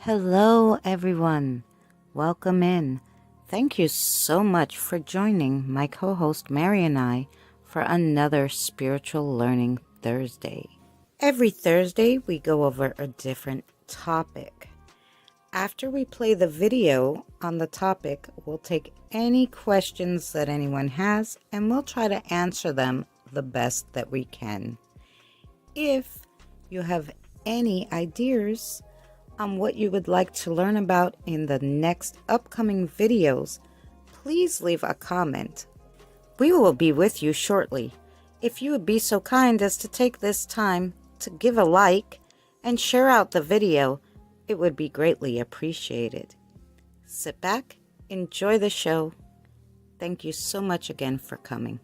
Hello, everyone. Welcome in. Thank you so much for joining my co host Mary and I for another Spiritual Learning Thursday. Every Thursday, we go over a different topic. After we play the video on the topic, we'll take any questions that anyone has and we'll try to answer them the best that we can. If you have any ideas on what you would like to learn about in the next upcoming videos, please leave a comment. We will be with you shortly. If you would be so kind as to take this time to give a like and share out the video, it would be greatly appreciated. Sit back, enjoy the show. Thank you so much again for coming.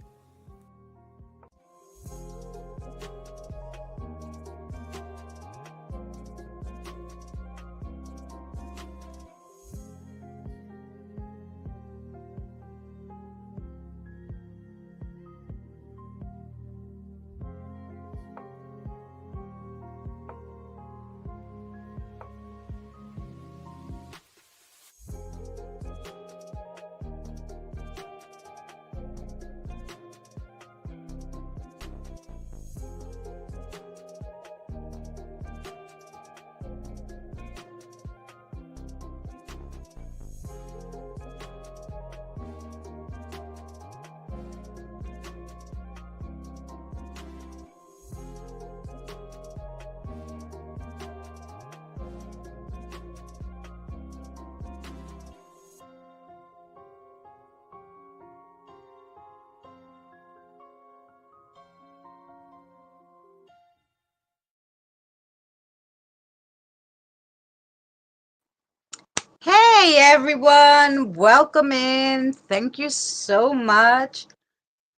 Hey everyone, welcome in. Thank you so much.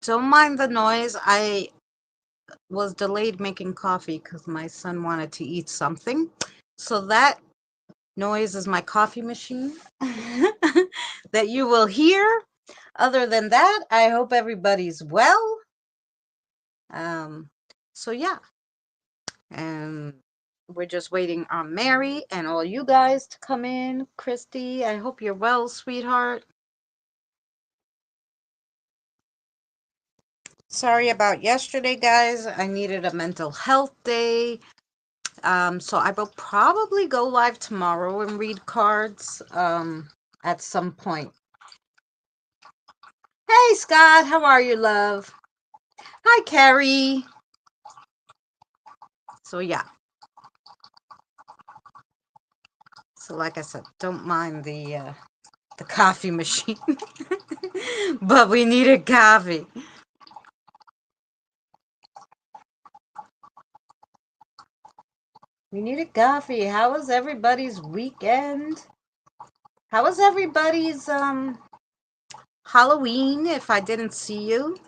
Don't mind the noise. I was delayed making coffee because my son wanted to eat something. So that noise is my coffee machine that you will hear. Other than that, I hope everybody's well. So yeah, and we're just waiting on Mary and all you guys to come in. Christy, I hope you're well, sweetheart. Sorry about yesterday, guys. I needed a mental health day. So I will probably go live tomorrow and read cards at some point. Hey, Scott, how are you, love? Hi, Carrie. So yeah. So like I said, don't mind the coffee machine, but we needed coffee. We needed coffee. How was everybody's weekend? How was everybody's Halloween? If I didn't see you.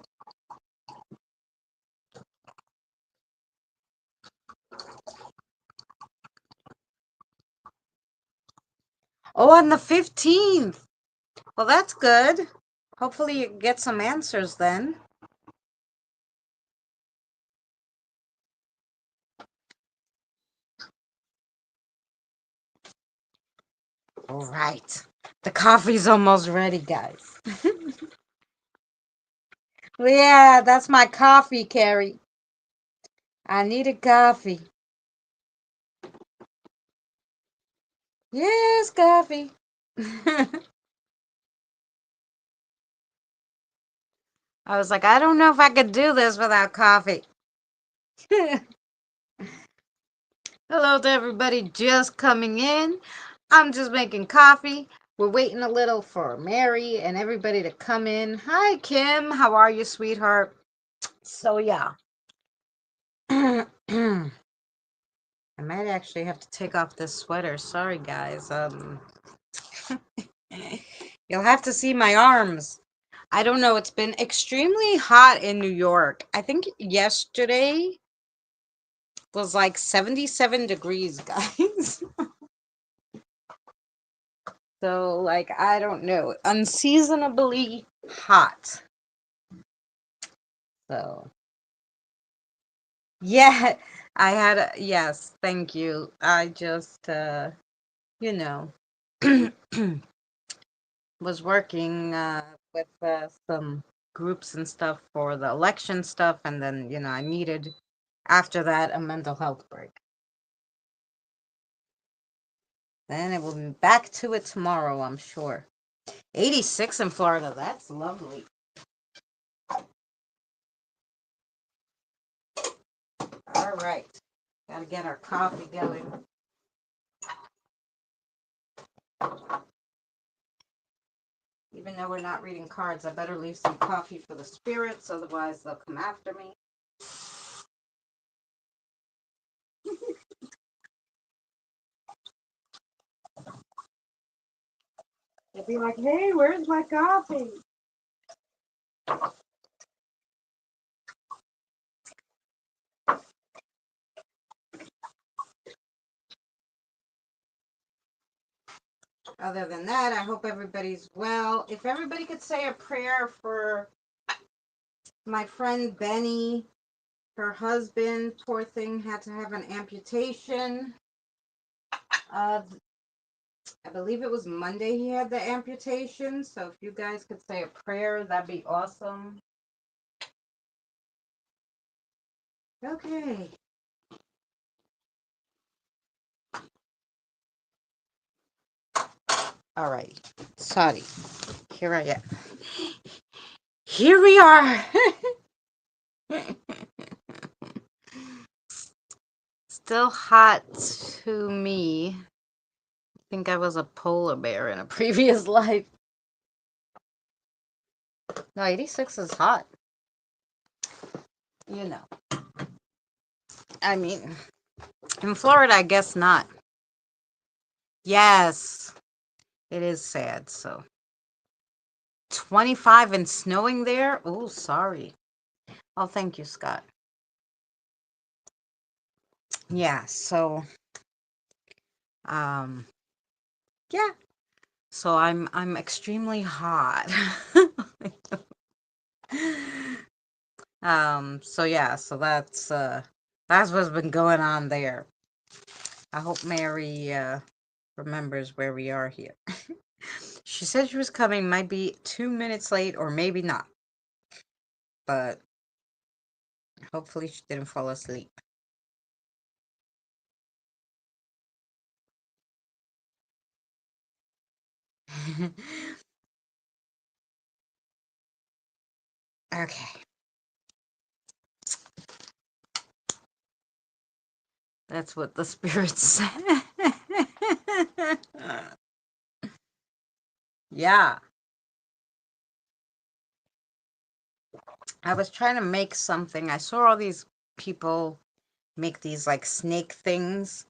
Oh, on the 15th. Well, that's good. Hopefully you get some answers then. All right. The coffee's almost ready, guys. Yeah, that's my coffee, Carrie. I need a coffee. Yes, coffee. I was like, I don't know if I could do this without coffee. Hello to everybody just coming in. I'm just making coffee. We're waiting a little for Mary and everybody to come in. Hi, Kim. How are you, sweetheart? So, yeah. I might actually have to take off this sweater. Sorry, guys. You'll have to see my arms. I don't know. It's been extremely hot in New York. I think yesterday was like 77 degrees, guys. So, like, I don't know. Unseasonably hot. So, yeah, I had yes, thank you. I just you know, was working with some groups and stuff for the election stuff, and then, I needed, after that, a mental health break. Then it will be back to it tomorrow, I'm sure. 86 in Florida, that's lovely. All right, gotta get our coffee going. Even though we're not reading cards, I better leave some coffee for the spirits, otherwise they'll come after me. They'll be like, hey, where's my coffee? Other than that, I hope everybody's well. If everybody could say a prayer for my friend Benny, her husband, poor thing, had to have an amputation. I believe it was Monday he had the amputation. So if you guys could say a prayer, that'd be awesome. Okay. All right. Sorry. Here I am. Here we are. Still hot to me. I think I was a polar bear in a previous life. No, 86 is hot. I mean, in Florida, I guess not. Yes, it is sad. So 25 and snowing there. Oh, sorry. Oh, thank you, Scott. Yeah. So, yeah. So I'm extremely hot. So yeah. So that's what's been going on there. I hope Mary remembers where we are here. She said she was coming, might be 2 minutes late or maybe not. But hopefully she didn't fall asleep. Okay. That's what the spirit said. Yeah. I was trying to make something. I saw all these people make these like snake things,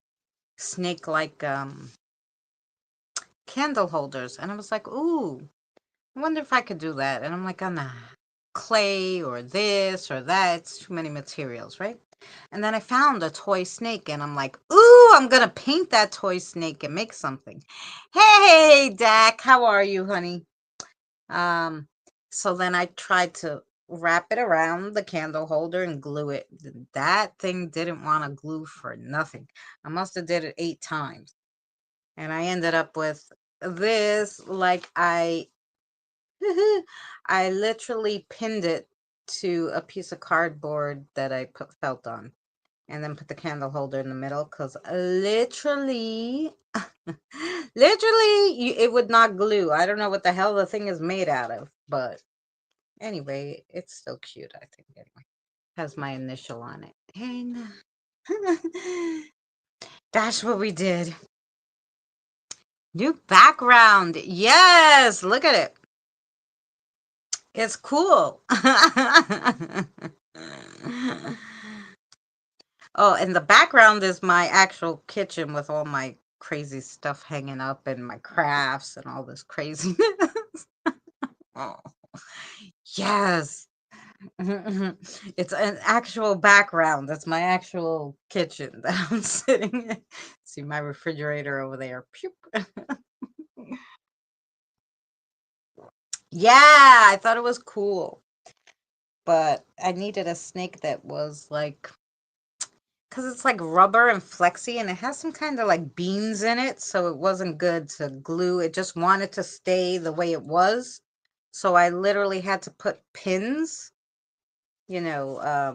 snake like candle holders. And I was like, ooh, I wonder if I could do that. And I'm like, oh, nah, clay or this or that. It's too many materials, right? And then I found a toy snake and I'm like, ooh, I'm going to paint that toy snake and make something. Hey, Dak, how are you, honey? So then I tried to wrap it around the candle holder and glue it. That thing didn't want to glue for nothing. I must have did it 8 times. And I ended up with this, like I literally pinned it to a piece of cardboard that I put felt on, and then put the candle holder in the middle, because literally, it would not glue. I don't know what the hell the thing is made out of, but anyway, it's still cute, I think. Anyway, has my initial on it. And that's what we did. New background. Yes, look at it. It's cool. Oh, and the background is my actual kitchen with all my crazy stuff hanging up and my crafts and all this craziness. Oh, yes. It's an actual background. That's my actual kitchen that I'm sitting in. See my refrigerator over there. Pew. Yeah, I thought it was cool. But I needed a snake that was like because it's like rubber and flexy, and it has some kind of like beans in it, so it wasn't good to glue. It just wanted to stay the way it was. So I literally had to put pins, you know,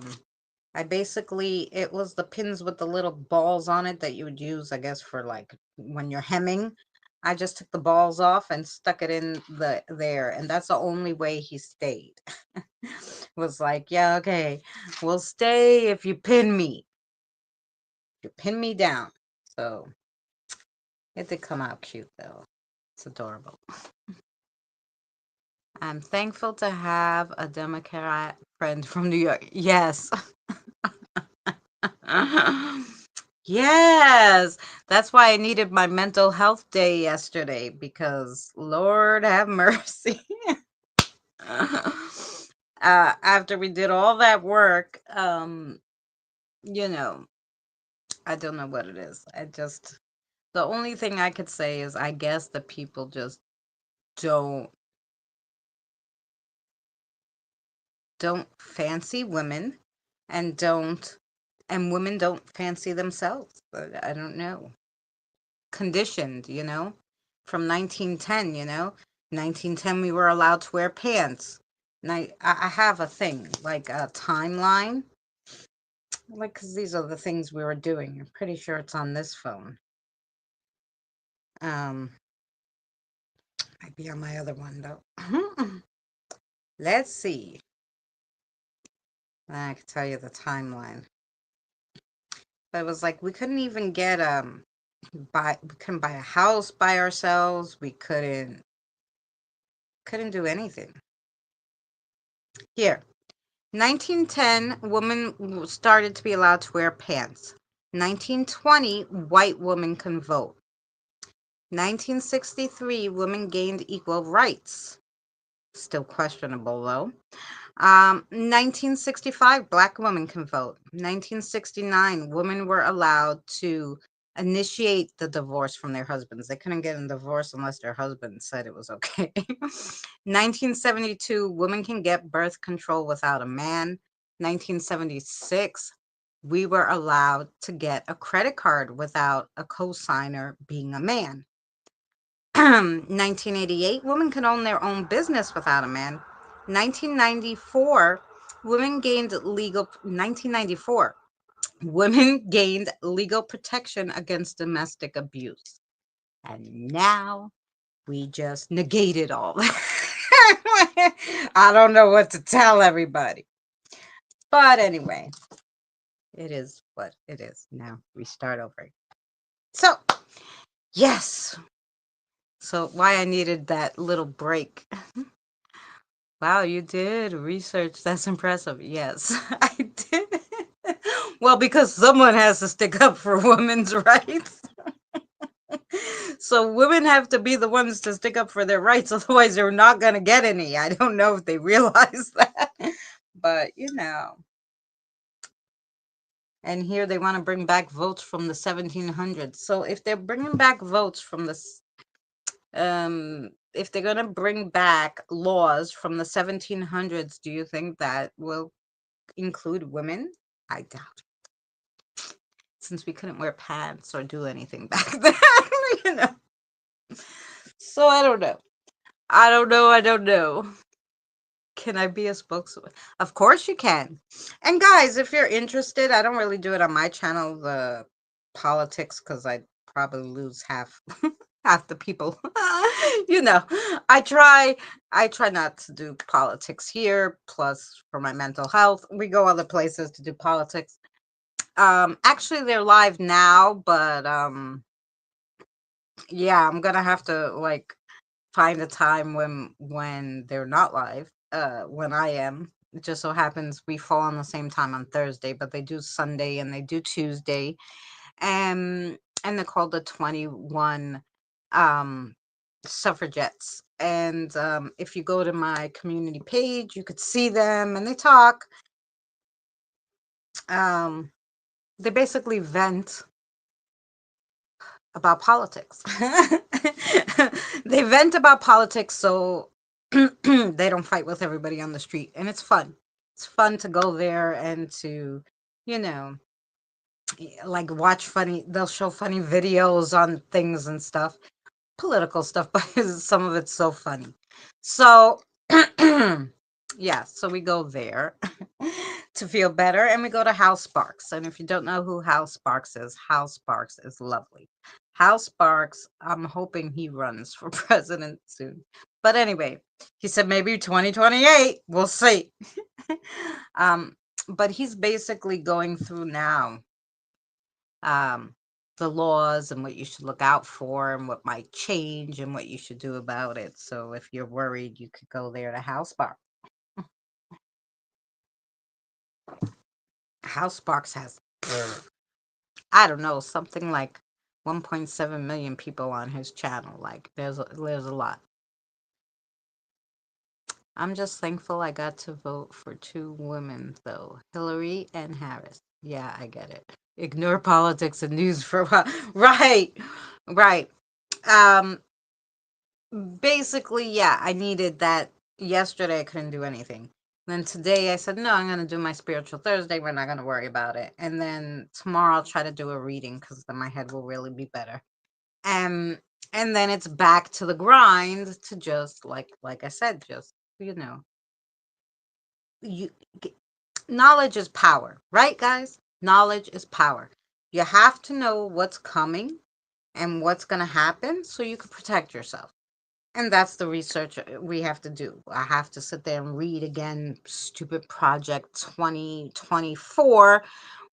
it was the pins with the little balls on it that you would use, I guess, for like when you're hemming. I just took the balls off and stuck it in there, and that's the only way he stayed. Was like, yeah, okay, we'll stay if you pin me. You pin me down. So it did come out cute though. It's adorable. I'm thankful to have a Democrat friend from New York. Yes. Yes. That's why I needed my mental health day yesterday, because Lord have mercy. After we did all that work, you know, I don't know what it is. The only thing I could say is I guess the people just don't fancy women, and women don't fancy themselves. But I don't know. Conditioned, from 1910, 1910 we were allowed to wear pants. And I have a thing, like a timeline, like, because these are the things we were doing. I'm pretty sure it's on this phone. Might be on my other one though. Let's see. I can tell you the timeline. But it was like we couldn't even get we couldn't buy a house by ourselves. We couldn't do anything. Here, 1910, women started to be allowed to wear pants. 1920, white women can vote. 1963, women gained equal rights. Still questionable though. 1965, Black women can vote. 1969, women were allowed to initiate the divorce from their husbands. They couldn't get a divorce unless their husband said it was okay. 1972, women can get birth control without a man. 1976, we were allowed to get a credit card without a cosigner being a man. 1988, women can own their own business without a man. 1994, women gained legal 1994, women gained legal protection against domestic abuse. And now we just negated all that. I don't know what to tell everybody. But anyway, it is what it is. Now we start over. So, yes. So why I needed that little break. Wow, you did research. That's impressive. Yes, I did. Well, because someone has to stick up for women's rights. So women have to be the ones to stick up for their rights. Otherwise, they're not going to get any. I don't know if they realize that. But, and here they want to bring back votes from the 1700s. So if they're bringing back votes from if they're going to bring back laws from the 1700s, do you think that will include women? I doubt it, since we couldn't wear pants or do anything back then, you know. So I don't know. I don't know. Can I be a spokeswoman? Of course you can. And guys, if you're interested, I don't really do it on my channel, the politics, because I'd probably lose half half the people. I try not to do politics here. Plus, for my mental health, we go other places to do politics. Actually, they're live now, but yeah, I'm gonna have to like find a time when they're not live. When I am. It just so happens we fall on the same time on Thursday, but they do Sunday and they do Tuesday, and they're called the 21 suffragettes. And if you go to my community page, you could see them and they talk. They basically vent about politics. They vent about politics so they don't fight with everybody on the street. And it's fun. It's fun to go there and to, you know, like watch funny, they'll show funny videos on things and stuff, political stuff, but some of it's so funny. So, yeah, so we go there to feel better, and we go to House Sparks. And if you don't know who House Sparks is lovely. House Sparks, I'm hoping he runs for president soon. But anyway, he said maybe 2028. We'll see. um, but he's basically going through now um, the laws and what you should look out for and what might change and what you should do about it. So if you're worried, you could go there to House Sparks. House Sparks has, I don't know, something like 1.7 million people on his channel. Like there's a lot. I'm just thankful I got to vote for two women though, Hillary and Harris. Yeah, I get it. Ignore politics and news for a while. Right. Right. Um Basically, yeah, I needed that. Yesterday I couldn't do anything. Then today I said, no, I'm going to do my spiritual Thursday. We're not going to worry about it. And then tomorrow I'll try to do a reading because then my head will really be better. Um, and then it's back to the grind to just like I said, just, you know, you knowledge is power, right, guys? Knowledge is power. You have to know what's coming and what's going to happen so you can protect yourself. And that's the research we have to do. I have to sit there and read again Stupid Project 2024,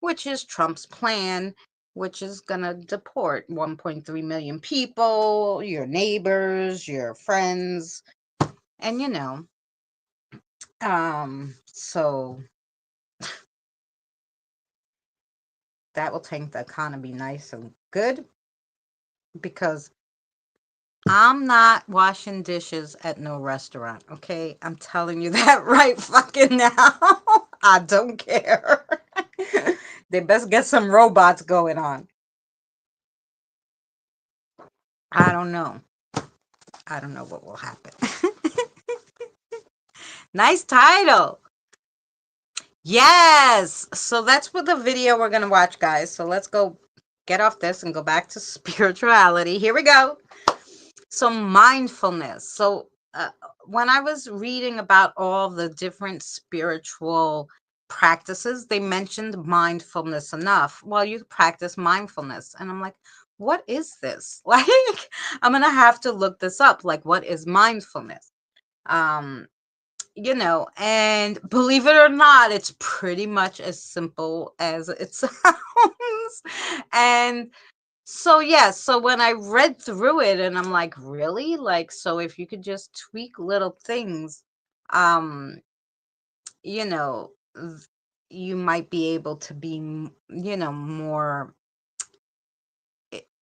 which is Trump's plan, which is going to deport 1.3 million people, your neighbors, your friends, and so that will take the economy nice and good because I'm not washing dishes at no restaurant, okay? I'm telling you that right fucking now. I don't care. They best get some robots going on. I don't know. I don't know what will happen. Nice title. Yes. So that's what the video we're going to watch, guys. So let's go get off this and go back to spirituality. Here we go. So mindfulness. So when I was reading about all the different spiritual practices, they mentioned mindfulness enough. Well, you practice mindfulness. And I'm like, what is this? Like, I'm going to have to look this up. Like, what is mindfulness? Um, and believe it or not, it's pretty much as simple as it sounds. And so yeah, so when I read through it and I'm like, really? Like, so if you could just tweak little things, um, you know, you might be able to be, more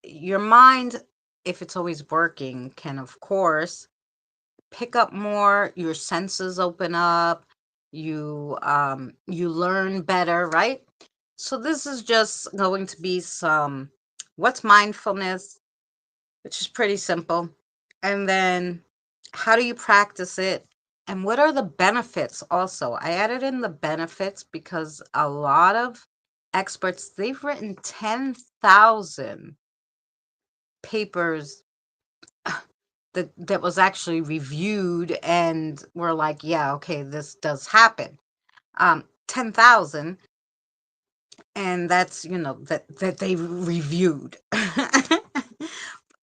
your mind, if it's always working, can of course pick up more, your senses open up, you learn better, right? So this is just going to be some what's mindfulness, which is pretty simple. And then how do you practice it? And what are the benefits also? I added in the benefits because a lot of experts, they've written 10,000 papers that was actually reviewed and were like, yeah, okay, this does happen. 10,000, and that's, that they reviewed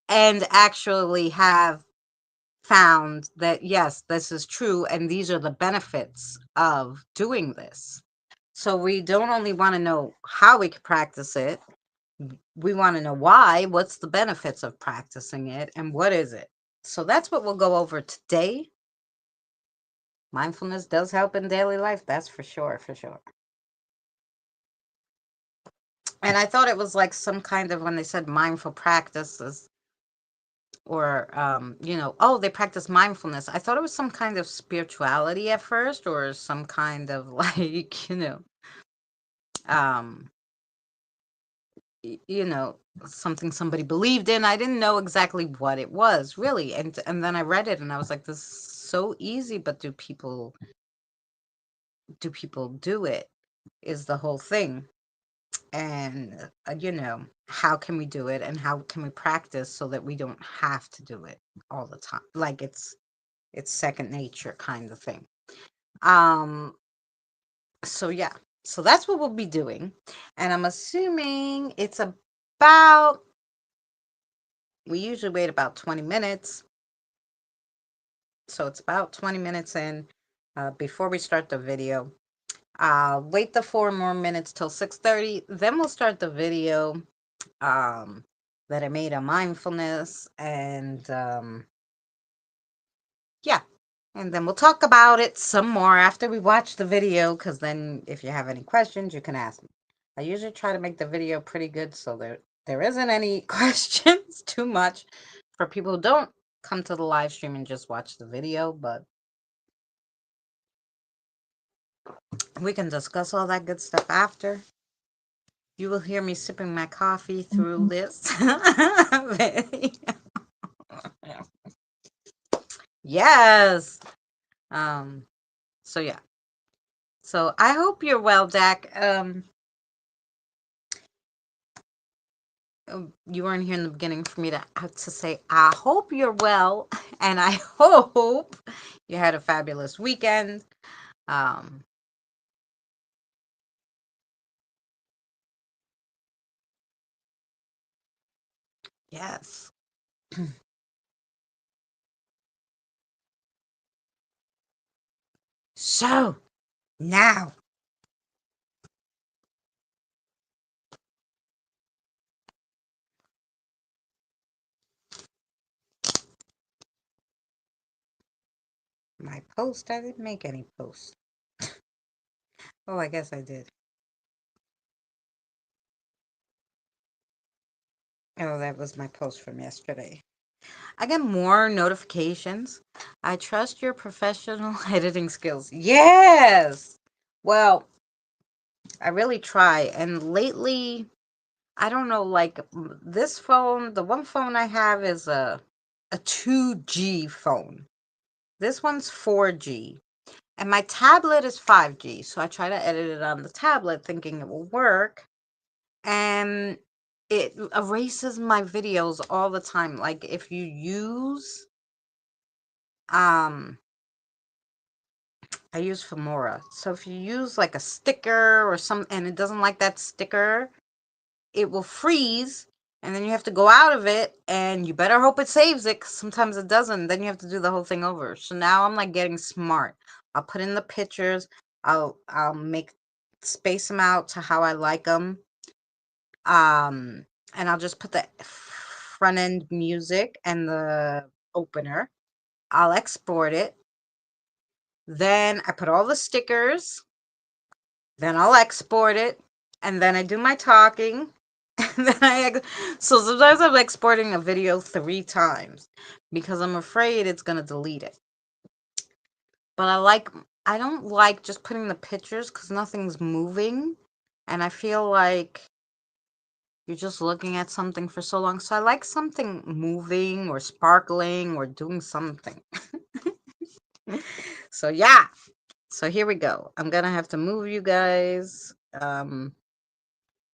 and actually have found that yes, this is true, and these are the benefits of doing this. So we don't only want to know how we can practice it, we want to know why, what's the benefits of practicing it, and what is it. So that's what we'll go over today. Mindfulness does help in daily life, that's for sure, for sure. And I thought it was like some kind of, when they said mindful practices, or oh, they practice mindfulness, I thought it was some kind of spirituality at first, or some kind of like um something somebody believed in. I didn't know exactly what it was really, and then I read it and I was like, this is so easy, but do people do it, is the whole thing. and how can we do it and how can we practice so that we don't have to do it all the time, like it's second nature kind of thing. So yeah, so that's what we'll be doing, and I'm assuming it's about, we usually wait about 20 minutes, so it's about 20 minutes in, before we start the video. Wait the 4 more minutes till 6:30, then we'll start the video that I made on mindfulness, and yeah, and then we'll talk about it some more after we watch the video, because then if you have any questions, you can ask me. I usually try to make the video pretty good so there isn't any questions too much for people who don't come to the live stream and just watch the video, but we can discuss all that good stuff after. You will hear me sipping my coffee through this video. Yes. So yeah. So I hope you're well, Dak. You weren't here in the beginning for me to have to say, I hope you're well, and I hope you had a fabulous weekend. Yes. So now, my post, I didn't make any posts. Oh, I guess I did. Oh, that was my post from yesterday. I get more notifications. I trust your professional editing skills. Yes. Well, I really try. And lately, I don't know, like this phone, the one phone I have is a 2G phone. This one's 4G. And my tablet is 5G. So I try to edit it on the tablet thinking it will work. And it erases my videos all the time. Like if you use I use Filmora. So if you use like a sticker or some and it doesn't like that sticker, it will freeze, and then you have to go out of it, and you better hope it saves it, because sometimes it doesn't. Then you have to do the whole thing over. So now I'm like getting smart. I'll put in the pictures. I'll make space them out to how I like them. And I'll just put the front end music and the opener. I'll export it. Then I put all the stickers. Then I'll export it, and then I do my talking. And then so sometimes I'm exporting a video 3 times because I'm afraid it's gonna delete it. But I don't like just putting the pictures because nothing's moving, and I feel like you're just looking at something for so long. So I like something moving or sparkling or doing something. So yeah. So here we go. I'm gonna have to move you guys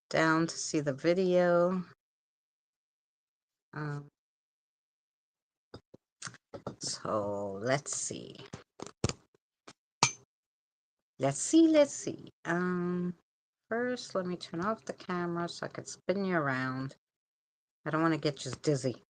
down to see the video. So let's see. Let's see. First, let me turn off the camera so I can spin you around. I don't want to get just dizzy.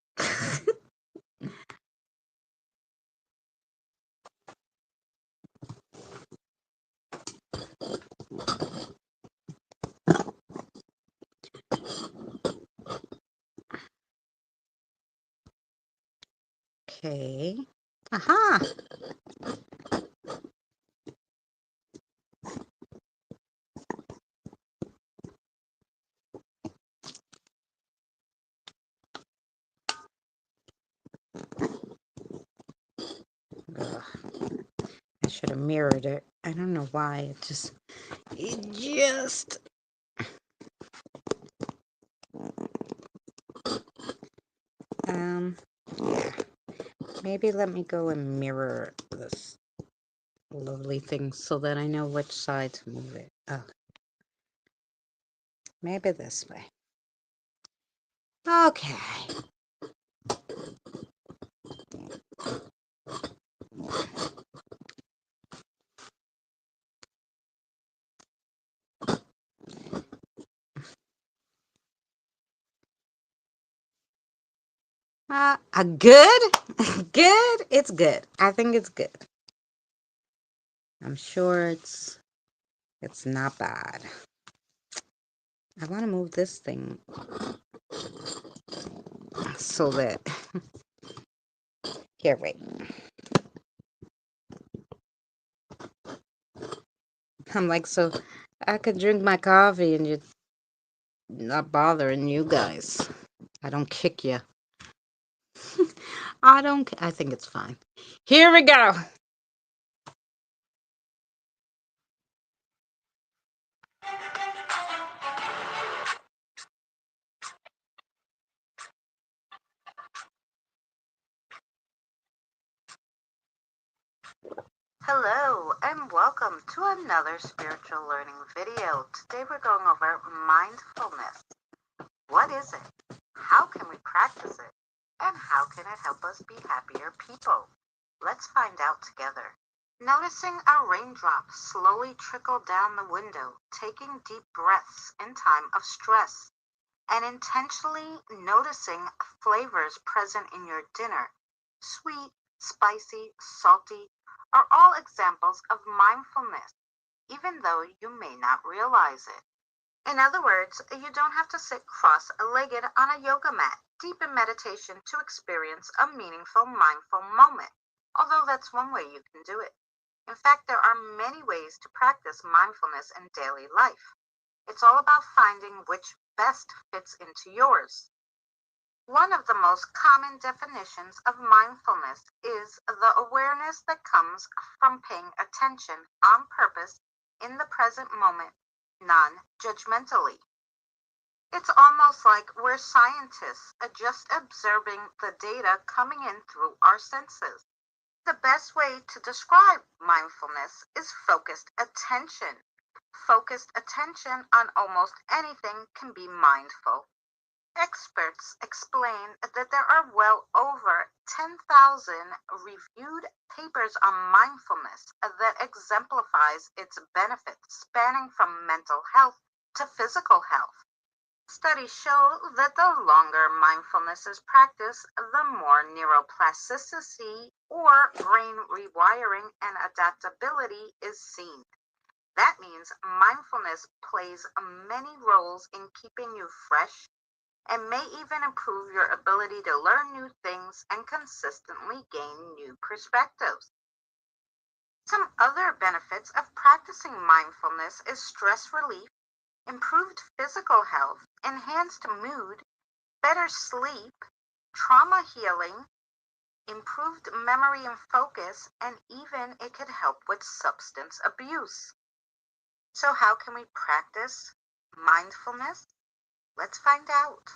Okay. Aha! Ugh. I should have mirrored it. I don't know why. It just. Yeah. Maybe let me go and mirror this lovely thing so that I know which side to move it. Maybe this way. Okay. Good? Good? It's good. I think it's good. I'm sure it's not bad. I want to move this thing so that here, wait. I'm like, so I could drink my coffee and just not bothering you guys. I don't kick you. I think it's fine. Here we go. Hello and welcome to another spiritual learning video. Today we're going over mindfulness. What is it? How can we practice it? And how can it help us be happier people? Let's find out together. Noticing a raindrop slowly trickle down the window, taking deep breaths in time of stress, and intentionally noticing flavors present in your dinner, sweet, spicy, salty, are all examples of mindfulness, even though you may not realize it. In other words, you don't have to sit cross-legged on a yoga mat, deep in meditation to experience a meaningful, mindful moment, although that's one way you can do it. In fact, there are many ways to practice mindfulness in daily life. It's all about finding which best fits into yours. One of the most common definitions of mindfulness is the awareness that comes from paying attention on purpose in the present moment, non-judgmentally. It's almost like we're scientists just observing the data coming in through our senses. The best way to describe mindfulness is focused attention. Focused attention on almost anything can be mindful. Experts explain that there are well over 10,000 reviewed papers on mindfulness that exemplifies its benefits spanning from mental health to physical health. Studies show that the longer mindfulness is practiced, the more neuroplasticity or brain rewiring and adaptability is seen. That means mindfulness plays many roles in keeping you fresh and may even improve your ability to learn new things and consistently gain new perspectives. Some other benefits of practicing mindfulness is stress relief, improved physical health, enhanced mood, better sleep, trauma healing, improved memory and focus, and even it could help with substance abuse. So, how can we practice mindfulness? Let's find out.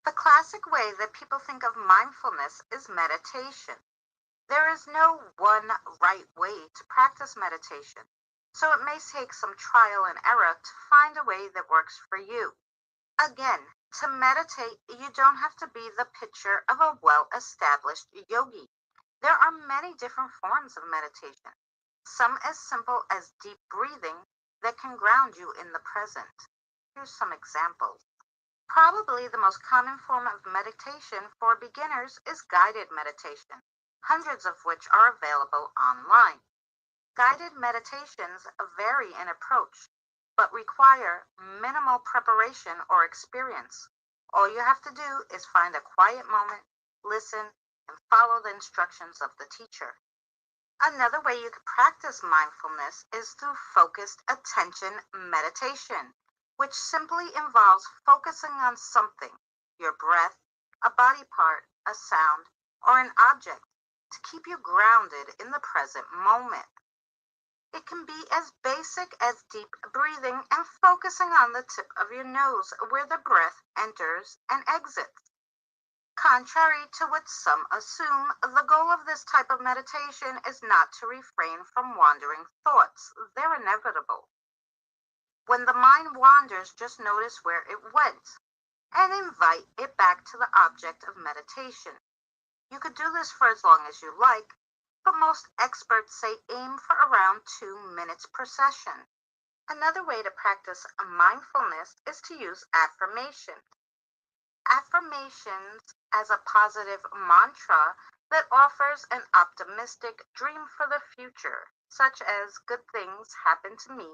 The classic way that people think of mindfulness is meditation. There is no one right way to practice meditation, so it may take some trial and error to find a way that works for you. Again, to meditate, you don't have to be the picture of a well-established yogi. There are many different forms of meditation, some as simple as deep breathing that can ground you in the present. Here's some examples. Probably the most common form of meditation for beginners is guided meditation, hundreds of which are available online. Guided meditations vary in approach, but require minimal preparation or experience. All you have to do is find a quiet moment, listen, and follow the instructions of the teacher. Another way you can practice mindfulness is through focused attention meditation, which simply involves focusing on something, your breath, a body part, a sound, or an object, to keep you grounded in the present moment. It can be as basic as deep breathing and focusing on the tip of your nose where the breath enters and exits. Contrary to what some assume, the goal of this type of meditation is not to refrain from wandering thoughts. They're inevitable. When the mind wanders, just notice where it went and invite it back to the object of meditation. You could do this for as long as you like, but most experts say aim for around 2 minutes per session. Another way to practice mindfulness is to use affirmations. Affirmations as a positive mantra that offers an optimistic dream for the future, such as good things happen to me,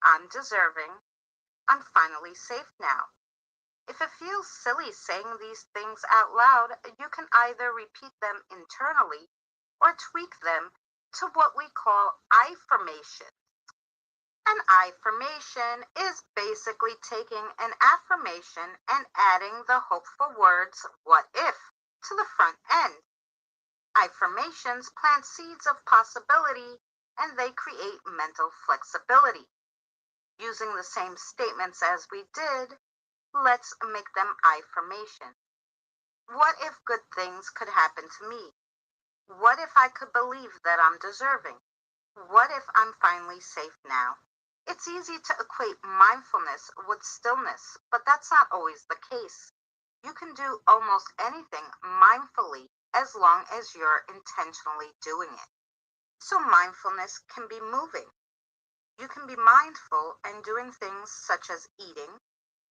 I'm deserving, I'm finally safe now. If it feels silly saying these things out loud, you can either repeat them internally or tweak them to what we call affirmation. An affirmation is basically taking an affirmation and adding the hopeful words, what if, to the front end. Affirmations plant seeds of possibility and they create mental flexibility. Using the same statements as we did, let's make them affirmations. What if good things could happen to me? What if I could believe that I'm deserving? What if I'm finally safe now? It's easy to equate mindfulness with stillness, but that's not always the case. You can do almost anything mindfully as long as you're intentionally doing it. So mindfulness can be moving. You can be mindful and doing things such as eating,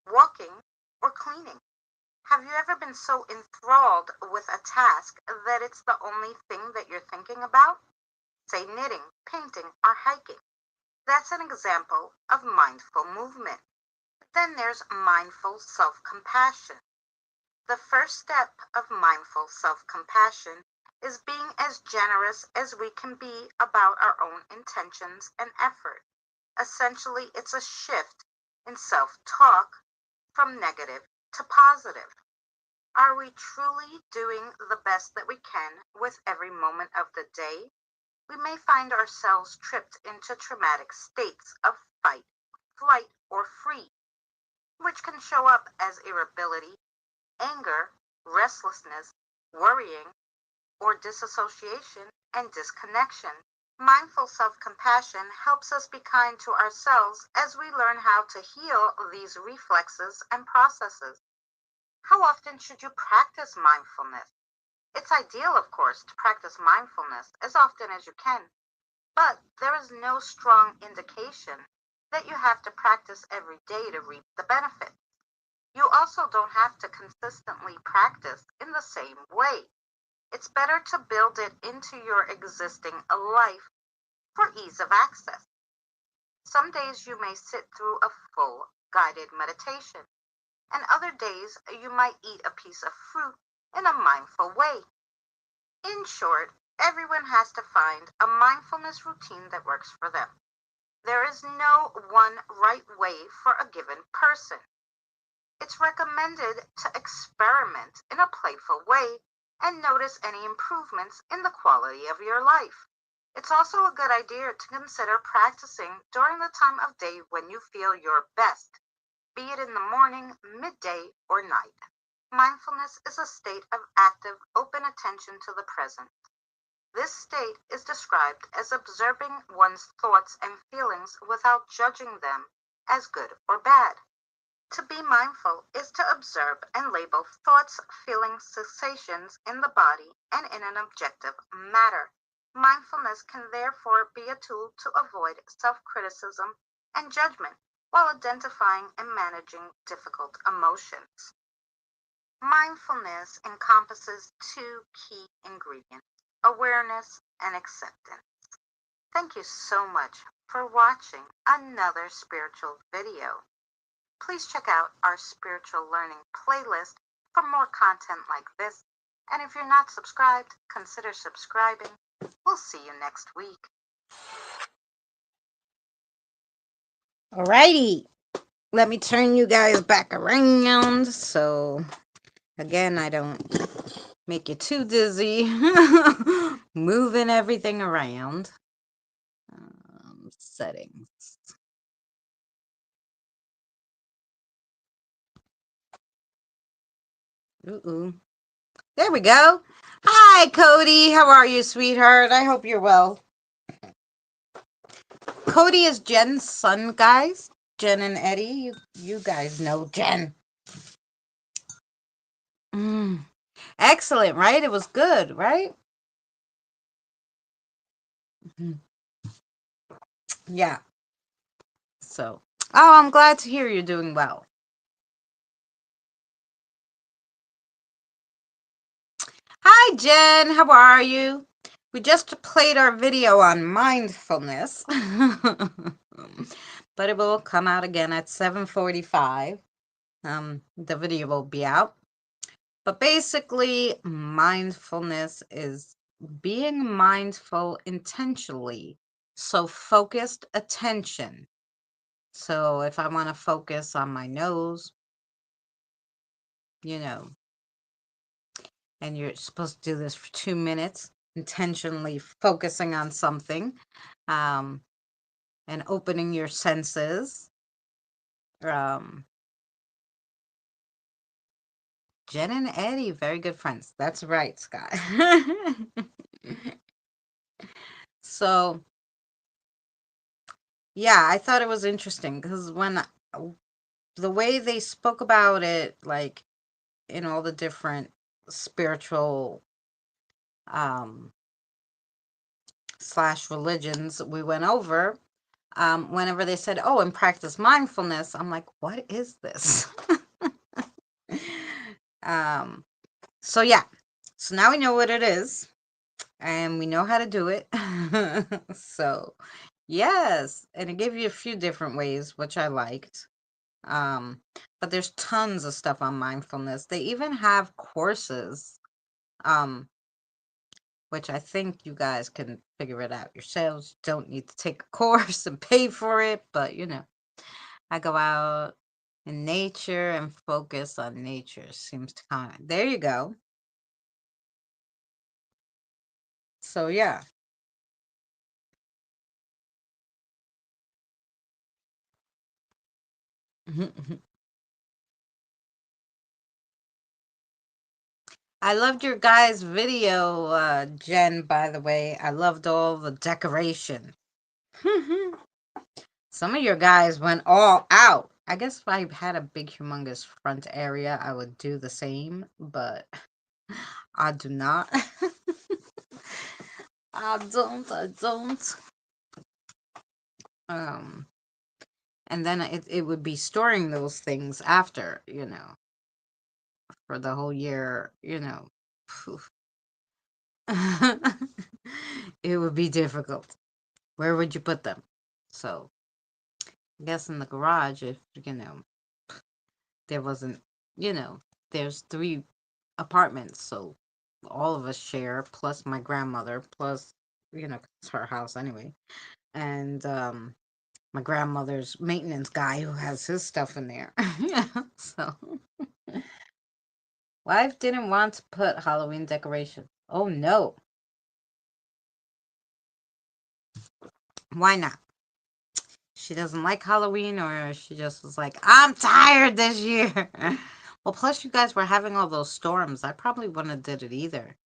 walking, or cleaning. Have you ever been so enthralled with a task that it's the only thing that you're thinking about? Say knitting, painting, or hiking. That's an example of mindful movement. Then there's mindful self-compassion. The first step of mindful self-compassion is being as generous as we can be about our own intentions and effort. Essentially, it's a shift in self-talk from negative to positive. Are we truly doing the best that we can with every moment of the day? We may find ourselves tripped into traumatic states of fight, flight, or freeze, which can show up as irritability, anger, restlessness, worrying, or disassociation and disconnection. Mindful self-compassion helps us be kind to ourselves as we learn how to heal these reflexes and processes. How often should you practice mindfulness? It's ideal, of course, to practice mindfulness as often as you can, but there is no strong indication that you have to practice every day to reap the benefit. You also don't have to consistently practice in the same way. It's better to build it into your existing life for ease of access. Some days you may sit through a full guided meditation, and other days you might eat a piece of fruit in a mindful way. In short, everyone has to find a mindfulness routine that works for them. There is no one right way for a given person. It's recommended to experiment in a playful way and notice any improvements in the quality of your life. It's also a good idea to consider practicing during the time of day when you feel your best, be it in the morning, midday, or night. Mindfulness is a state of active, open attention to the present. This state is described as observing one's thoughts and feelings without judging them as good or bad. To be mindful is to observe and label thoughts, feelings, sensations in the body and in an objective manner. Mindfulness can therefore be a tool to avoid self-criticism and judgment while identifying and managing difficult emotions. Mindfulness encompasses two key ingredients: awareness and acceptance. Thank you so much for watching another spiritual video. Please check out our spiritual learning playlist for more content like this. And if you're not subscribed, consider subscribing. We'll see you next week. Alrighty. Let me turn you guys back around so, again, I don't make you too dizzy. Moving everything around. Settings. Ooh. There we go. Hi, Cody. How are you, sweetheart? I hope you're well. Cody is Jen's son, guys. Jen and Eddie, you guys know Jen. Mm. Excellent, right? It was good, right? Mhm. Yeah. So, oh, I'm glad to hear you're doing well. Hi, Jen. How are you? We just played our video on mindfulness, but it will come out again at 7:45. The video will be out. But basically, mindfulness is being mindful intentionally. So, focused attention. So, if I want to focus on my nose, you know, and you're supposed to do this for 2 minutes, intentionally focusing on something, um, and opening your senses. Um, Jen and Eddie, very good friends. That's right, Scott. So, yeah, I thought it was interesting because the way they spoke about it, like in all the different spiritual um slash religions we went over, whenever they said, oh, and practice mindfulness, I'm like, what is this? um so yeah, so now we know what it is and we know how to do it. So yes, and it gave you a few different ways, which I liked. But there's tons of stuff on mindfulness. They even have courses, um, which I think you guys can figure it out yourselves. Don't need to take a course and pay for it, but I go out in nature and focus on nature. Seems to kind of, there you go. So yeah. I loved your guys' video, Jen, by the way. I loved all the decoration. Some of your guys went all out. I guess if I had a big, humongous front area, I would do the same, but I do not. I don't. Um, and then it would be storing those things after, for the whole year, Phew. It would be difficult. Where would you put them? So, I guess in the garage, if, there wasn't, you know, there's 3 apartments, so all of us share, plus my grandmother, plus, it's her house anyway. And my grandmother's maintenance guy who has his stuff in there. Yeah, so wife didn't want to put Halloween decorations. Oh no. Why not? She doesn't like Halloween, or she just was like, I'm tired this year. Well, plus you guys were having all those storms. I probably wouldn't have did it either.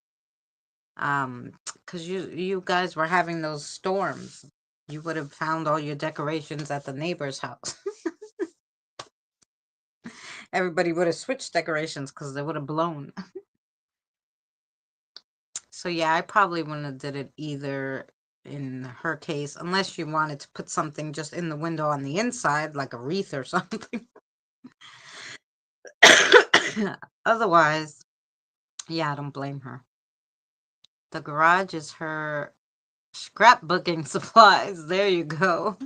Because you guys were having those storms. You would have found all your decorations at the neighbor's house. Everybody would have switched decorations because they would have blown. So yeah, I probably wouldn't have did it either in her case, unless you wanted to put something just in the window on the inside, like a wreath or something. Otherwise, yeah, I don't blame her. The garage is her scrapbooking supplies. There you go.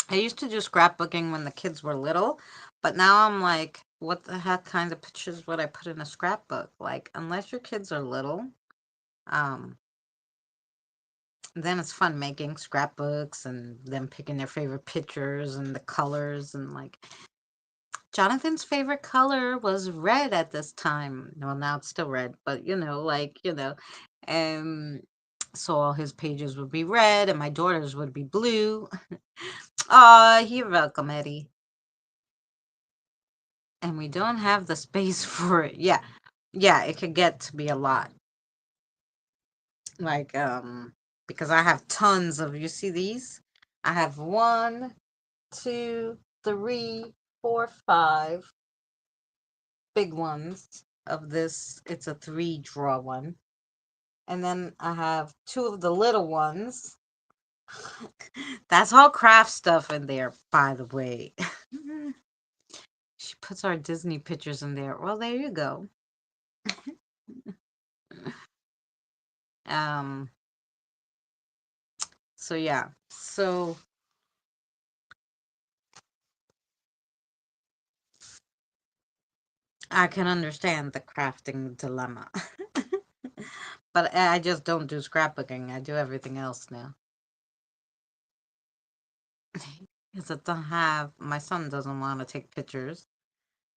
I used to do scrapbooking when the kids were little, but now I'm like, what the heck kind of pictures would I put in a scrapbook? Like, unless your kids are little, um, then it's fun making scrapbooks and them picking their favorite pictures and the colors, and like Jonathan's favorite color was red at this time. Well, now it's still red, but and so all his pages would be red and my daughter's would be blue. Aw, you're welcome, Eddie. And we don't have the space for it. Yeah. Yeah, it could get to be a lot. Like, because I have tons of, you see these? I have 1, 2, 3, 4, 5 big ones of this. It's a 3-drawer one. And then I have 2 of the little ones. That's all craft stuff in there, by the way. She puts our Disney pictures in there. Well, there you go. So yeah. So I can understand the crafting dilemma. But I just don't do scrapbooking. I do everything else now. Because I don't have, my son doesn't want to take pictures.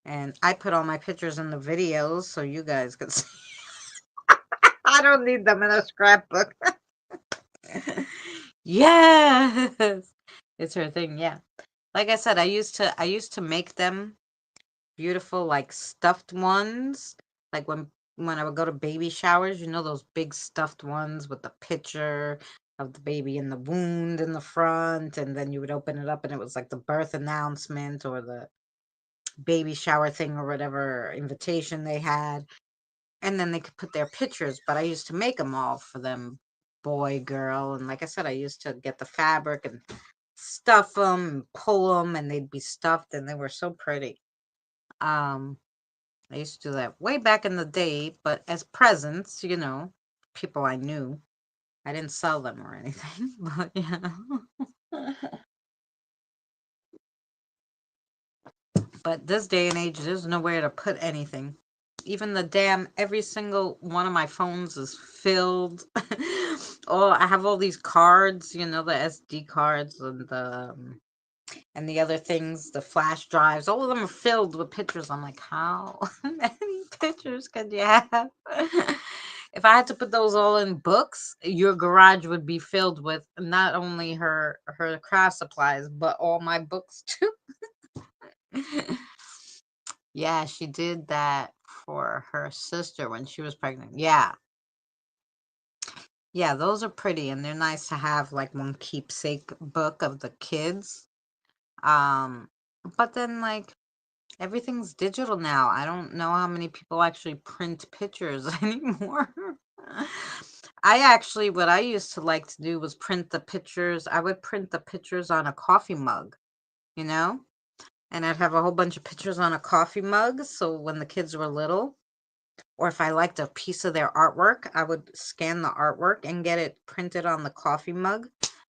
And I put all my pictures in the videos so you guys can see. I don't need them in a scrapbook. Yes. It's her thing, yeah. Like I said, I used to make them beautiful, like stuffed ones. Like when I would go to baby showers, those big stuffed ones with the picture of the baby in the wound in the front, and then you would open it up and it was like the birth announcement or the baby shower thing or whatever invitation they had. And then they could put their pictures, but I used to make them all for them, boy, girl. And like I said, I used to get the fabric and stuff them and pull them, and they'd be stuffed, and they were so pretty. I used to do that way back in the day, but as presents, people I knew. I didn't sell them or anything, but yeah. But this day and age, there's nowhere to put anything. Even every single one of my phones is filled. Oh, I have all these cards, the SD cards and the other things, the flash drives. All of them are filled with pictures. I'm like, how many pictures could you have? If I had to put those all in books, your garage would be filled with not only her craft supplies, but all my books too. Yeah, she did that for her sister when she was pregnant. Yeah. Yeah, those are pretty and they're nice to have like one keepsake book of the kids. Um, but then like everything's digital now. I don't know how many people actually print pictures anymore. What I used to like to do was print the pictures. I would print the pictures on a coffee mug, you know? And I'd have a whole bunch of pictures on a coffee mug. So when the kids were little, or if I liked a piece of their artwork, I would scan the artwork and get it printed on the coffee mug.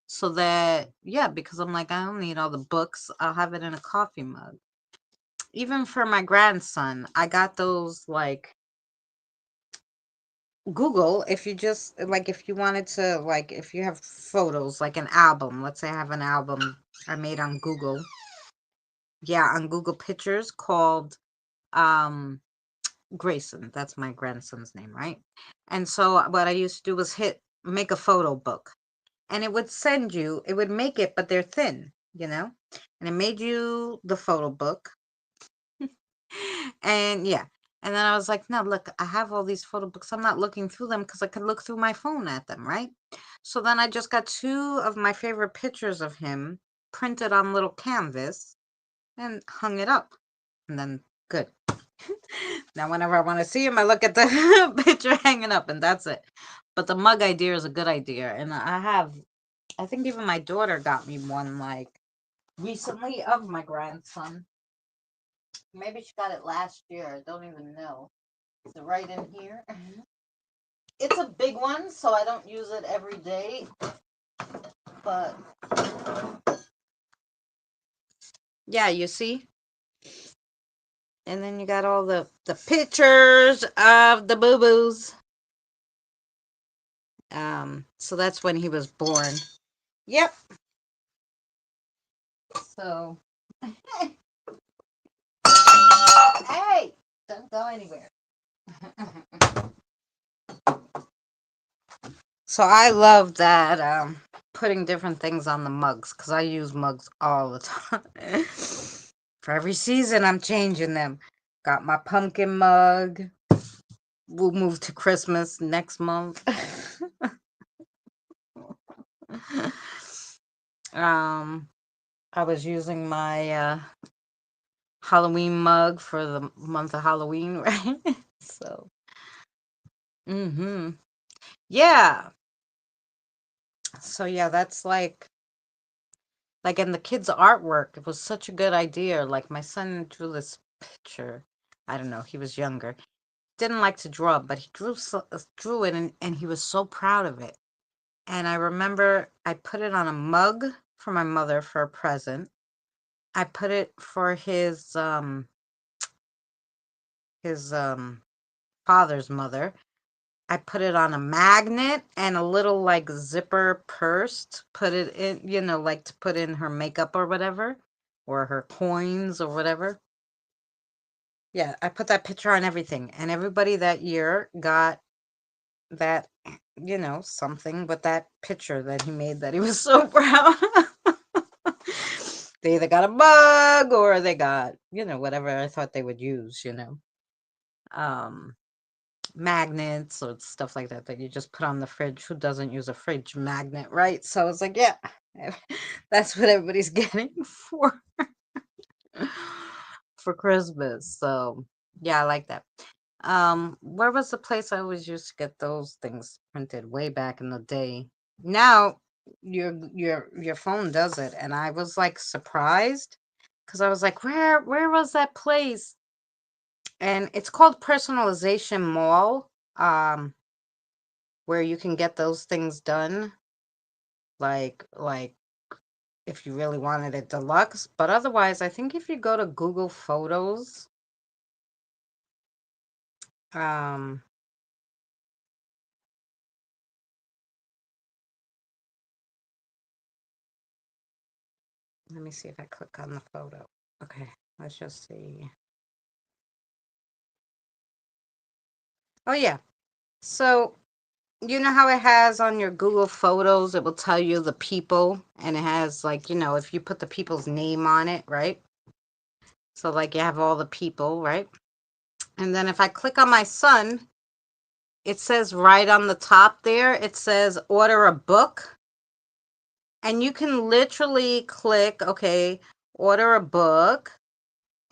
So that, yeah, because I'm like, I don't need all the books. I'll have it in a coffee mug. Even for my grandson, I got those like Google, if you just like, if you wanted to, like, if you have photos, like an album, let's say I have an album I made on Google. Yeah, on Google Pictures called um Grayson. That's my grandson's name, right? And so what I used to do was make a photo book. And it would make it, but they're thin, And it made you the photo book. And yeah. And then I was like, no, look, I have all these photo books. I'm not looking through them because I could look through my phone at them, right? So then I just got 2 of my favorite pictures of him printed on little canvas and hung it up. And then good. Now, whenever I want to see him, I look at the picture hanging up, and that's it. But the mug idea is a good idea. And I think even my daughter got me one, like, recently of my grandson. Maybe she got it last year. I don't even know. Is it right in here? It's a big one, so I don't use it every day. But, yeah, you see? And then you got all the pictures of the boo-boos. So that's when he was born. Yep. So, hey, don't go anywhere. So I love that putting different things on the mugs because I use mugs all the time. For every season, I'm changing them. Got my pumpkin mug. We'll move to Christmas next month. I was using my Halloween mug for the month of Halloween, right? So, mm-hmm. Yeah. So yeah, that's like in the kids' artwork, it was such a good idea. Like my son drew this picture. I don't know, he was younger. Didn't like to draw, but he drew it and he was so proud of it. And I remember I put it on a mug for my mother for a present. I put it for his father's mother. I put it on a magnet and a little like zipper purse to put it in, like to put in her makeup or whatever, or her coins or whatever. Yeah, I put that picture on everything. And everybody that year got that, something with that picture that he made that he was so proud. They either got a mug or they got, whatever I thought they would use, um, magnets or stuff like that you just put on the fridge. Who doesn't use a fridge magnet, right? So it's like, yeah, that's what everybody's getting for Christmas. So yeah, I like that. Where was the place I always used to get those things printed way back in the day? Now your phone does it, and I was like surprised because I was like, where was that place? And it's called Personalization Mall, where you can get those things done, like if you really wanted it deluxe. But otherwise, I think if you go to Google Photos, um, let me see if I click on the photo. Okay, let's just see. Oh yeah. So you know how it has on your Google Photos, it will tell you the people, and it has like, if you put the people's name on it, right? So like you have all the people, right? And then if I click on my son, it says right on the top there, it says order a book. And you can literally click, okay, order a book.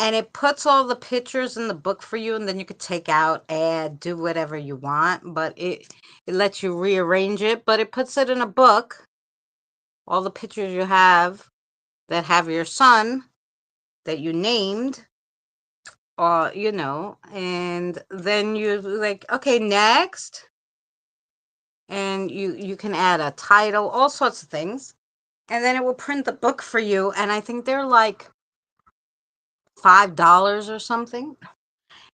And it puts all the pictures in the book for you, and then you could take out, add, do whatever you want. But it lets you rearrange it, but it puts it in a book. All the pictures you have that have your son that you named, or and then you like, okay, next. And you can add a title, all sorts of things. And then it will print the book for you. And I think they're like $5 or something.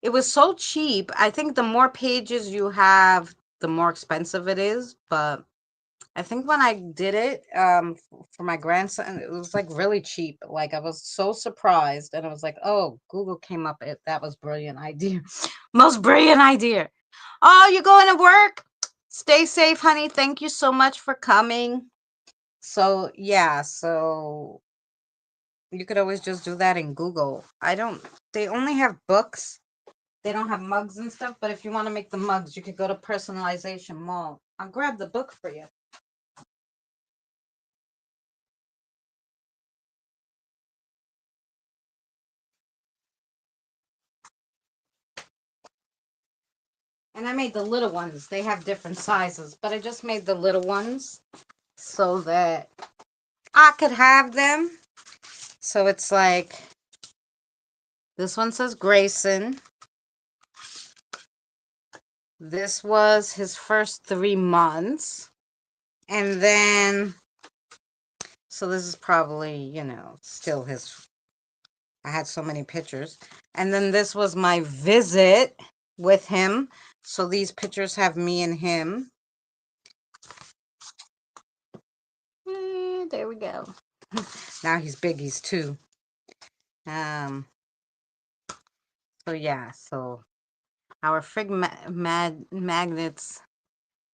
It was so cheap. I think the more pages you have, the more expensive it is. But I think when I did it for my grandson, it was like really cheap. Like I was so surprised, and I was like, "Oh, Google came up. That was brilliant idea, most brilliant idea." Oh, you're going to work? Stay safe, honey. Thank you so much for coming. So yeah, so you could always just do that in Google. They only have books. They don't have mugs and stuff, but if you want to make the mugs, you could go to Personalization Mall. I'll grab the book for you. And I made the little ones. They have different sizes, but I just made the little ones so that I could have them. So it's like, this one says Grayson. This was his first 3 months. And then, so this is probably, still his, I had so many pictures. And then this was my visit with him. So these pictures have me and him. There we go. Now he's big, he's 2. So yeah, so our frig magnets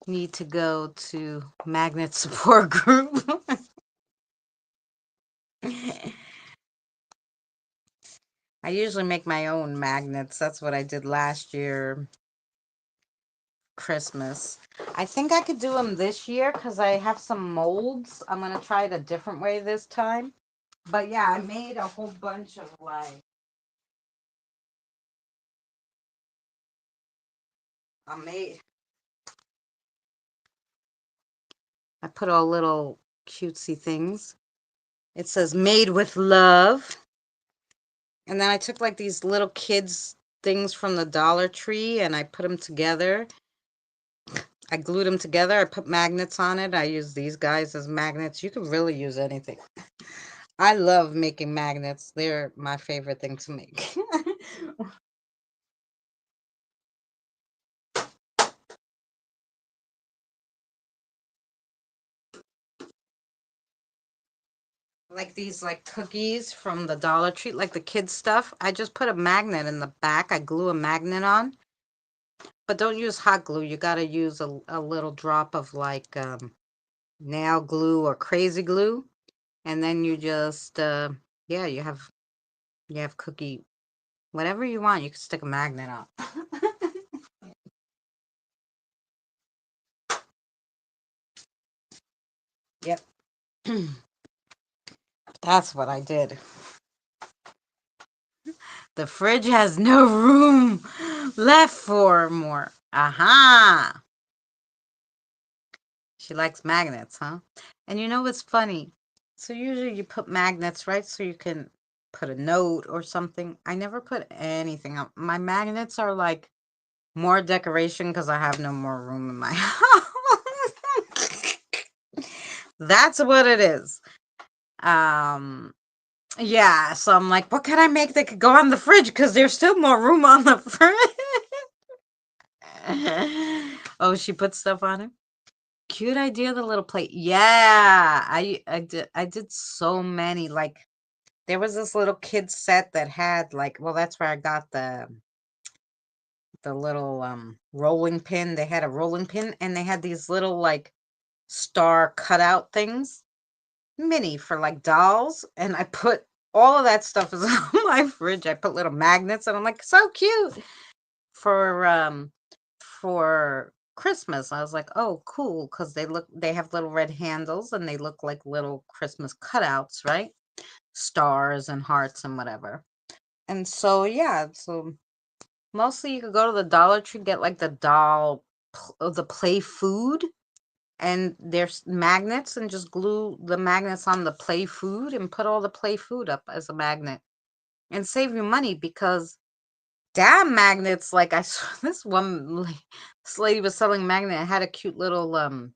need to go to magnet support group. I usually make my own magnets. That's what I did last year, Christmas. I think I could do them this year because I have some molds. I'm going to try it a different way this time. But yeah, I made a whole bunch of like, I made, I put all little cutesy things. It says made with love. And then I took like these little kids things from the Dollar Tree and I put them together. I glued them together. I put magnets on it. I use these guys as magnets. You can really use anything. I love making magnets. They're my favorite thing to make. Like these like cookies from the Dollar Tree, like the kids stuff. I just put a magnet in the back. I glue a magnet on. But don't use hot glue. You got to use a little drop of like nail glue or crazy glue. And then you just yeah, you have cookie whatever you want. You can stick a magnet on. Yep. That's what I did. The fridge has no room left for more. Aha. She likes magnets, huh? And you know what's funny? So usually you put magnets, right? So you can put a note or something. I never put anything up. My magnets are like more decoration because I have no more room in my house. That's what it is. Um, yeah, so I'm like, what can I make that could go on the fridge? Because there's still more room on the fridge. Oh, she put stuff on it. Cute idea, the little plate. Yeah, I did so many. Like there was this little kid set that had like, well, that's where I got the little rolling pin. They had a rolling pin and they had these little like star cutout things, mini for like dolls, and I put all of that stuff is on my fridge. I put little magnets and I'm like, so cute for Christmas. I was like, oh, cool, because they have little red handles and they look like little Christmas cutouts, right? Stars and hearts and whatever. And so yeah, so mostly you could go to the Dollar Tree, get like the the play food, and there's magnets, and just glue the magnets on the play food and put all the play food up as a magnet and save you money because damn magnets, like I saw this this lady was selling magnet. It had a cute little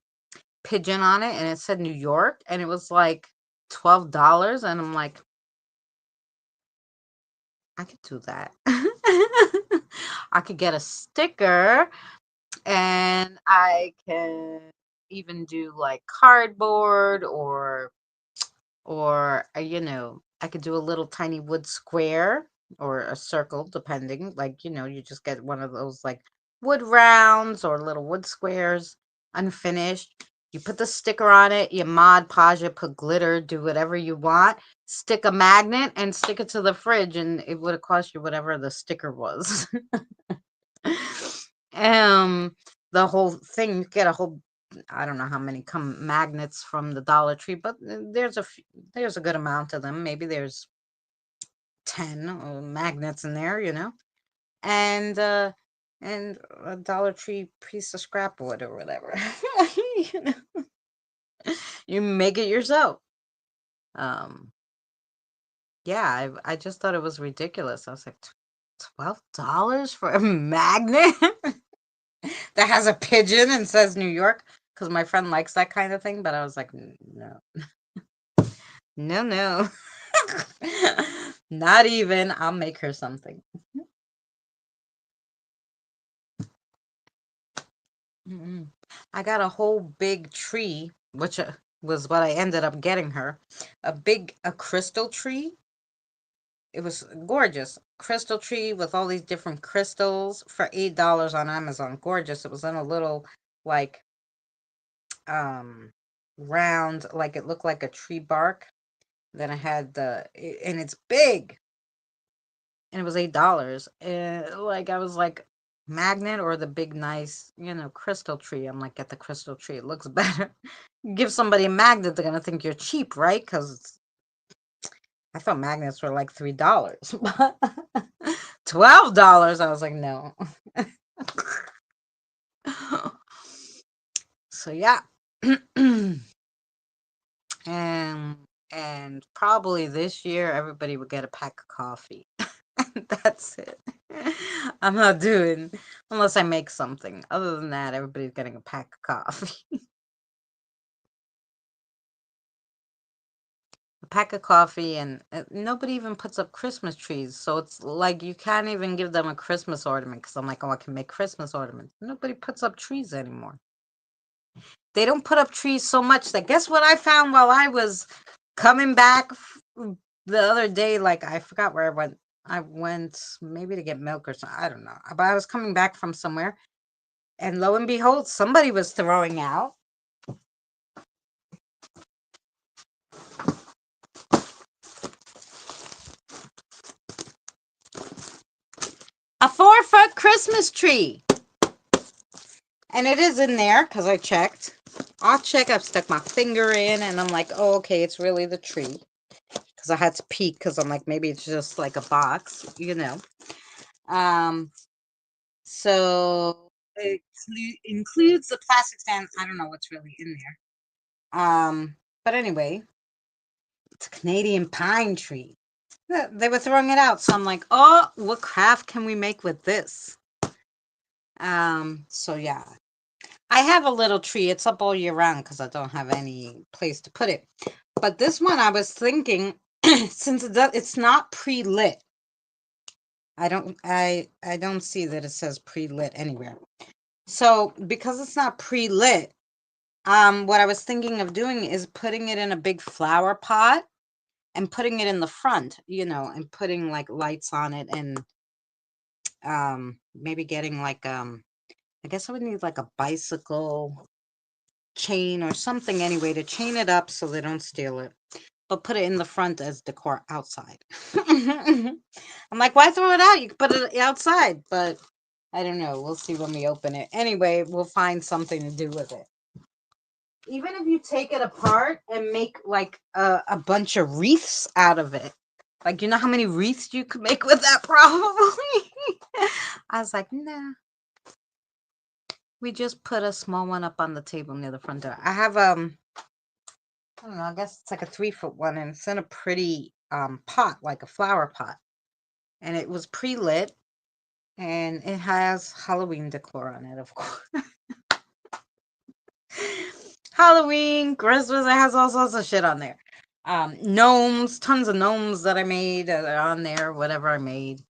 pigeon on it and it said New York and it was like $12 and I'm like, I could do that. I could get a sticker and I can even do like cardboard or I could do a little tiny wood square or a circle, depending. Like, you just get one of those like wood rounds or little wood squares, unfinished. You put the sticker on it, you Mod Podge it, put glitter, do whatever you want. Stick a magnet and stick it to the fridge, and it would have cost you whatever the sticker was. um, the whole thing, you get a whole, I don't know how many come magnets from the Dollar Tree, but there's a good amount of them. Maybe there's 10 magnets in there. And a Dollar Tree piece of scrap wood or whatever. you know, you make it yourself. Um, yeah, I just thought it was ridiculous. I was like, $12 for a magnet that has a pigeon and says New York? Because my friend likes that kind of thing, but I was like, no, no, no. Not even. I'll make her something. Mm-mm. I got a whole big tree, which was what I ended up getting her. A crystal tree. It was gorgeous. Crystal tree with all these different crystals for $8 on Amazon. Gorgeous. It was in a little like um round, like it looked like a tree bark. Then I had and it's big, and it was $8. And like I was like, magnet or the big, nice, crystal tree. I'm like, get the crystal tree. It looks better. Give somebody a magnet, they're going to think you're cheap, right? Because I thought magnets were like $3. $12. I was like, no. So yeah. and and probably this year everybody would get a pack of coffee. That's it. I'm not doing unless I make something. Other than that, everybody's getting a pack of coffee. A pack of coffee, and nobody even puts up Christmas trees. So it's like you can't even give them a Christmas ornament because I'm like, oh, I can make Christmas ornaments. Nobody puts up trees anymore. They don't put up trees so much that guess what I found while I was coming back the other day? Like, I forgot where I went. I went maybe to get milk or something. I don't know. But I was coming back from somewhere, and lo and behold, somebody was throwing out a 4-foot Christmas tree. And it is in there because I checked. I'll check. I've stuck my finger in, and I'm like, oh, okay, it's really the tree. Because I had to peek because I'm like, maybe it's just like a box, So it includes the plastic stand. I don't know what's really in there. But anyway, it's a Canadian pine tree. They were throwing it out, so I'm like, oh, what craft can we make with this? So yeah. I have a little tree. It's up all year round because I don't have any place to put it. But this one, I was thinking, since it's not pre-lit, I don't see that it says pre-lit anywhere. So because it's not pre-lit, what I was thinking of doing is putting it in a big flower pot and putting it in the front, and putting like lights on it, and maybe getting like I guess I would need like a bicycle chain or something anyway to chain it up so they don't steal it, but put it in the front as decor outside. I'm like, why throw it out? You can put it outside, but I don't know. We'll see when we open it. Anyway, we'll find something to do with it. Even if you take it apart and make like a bunch of wreaths out of it, like, you know how many wreaths you could make with that, probably. I was like, nah. We just put a small one up on the table near the front door. I have I don't know, I guess it's like a 3-foot one, and it's in a pretty pot, like a flower pot. And it was pre-lit, and it has Halloween decor on it, of course. Halloween, Christmas, it has all sorts of shit on there. Gnomes, tons of gnomes that I made are on there, whatever I made.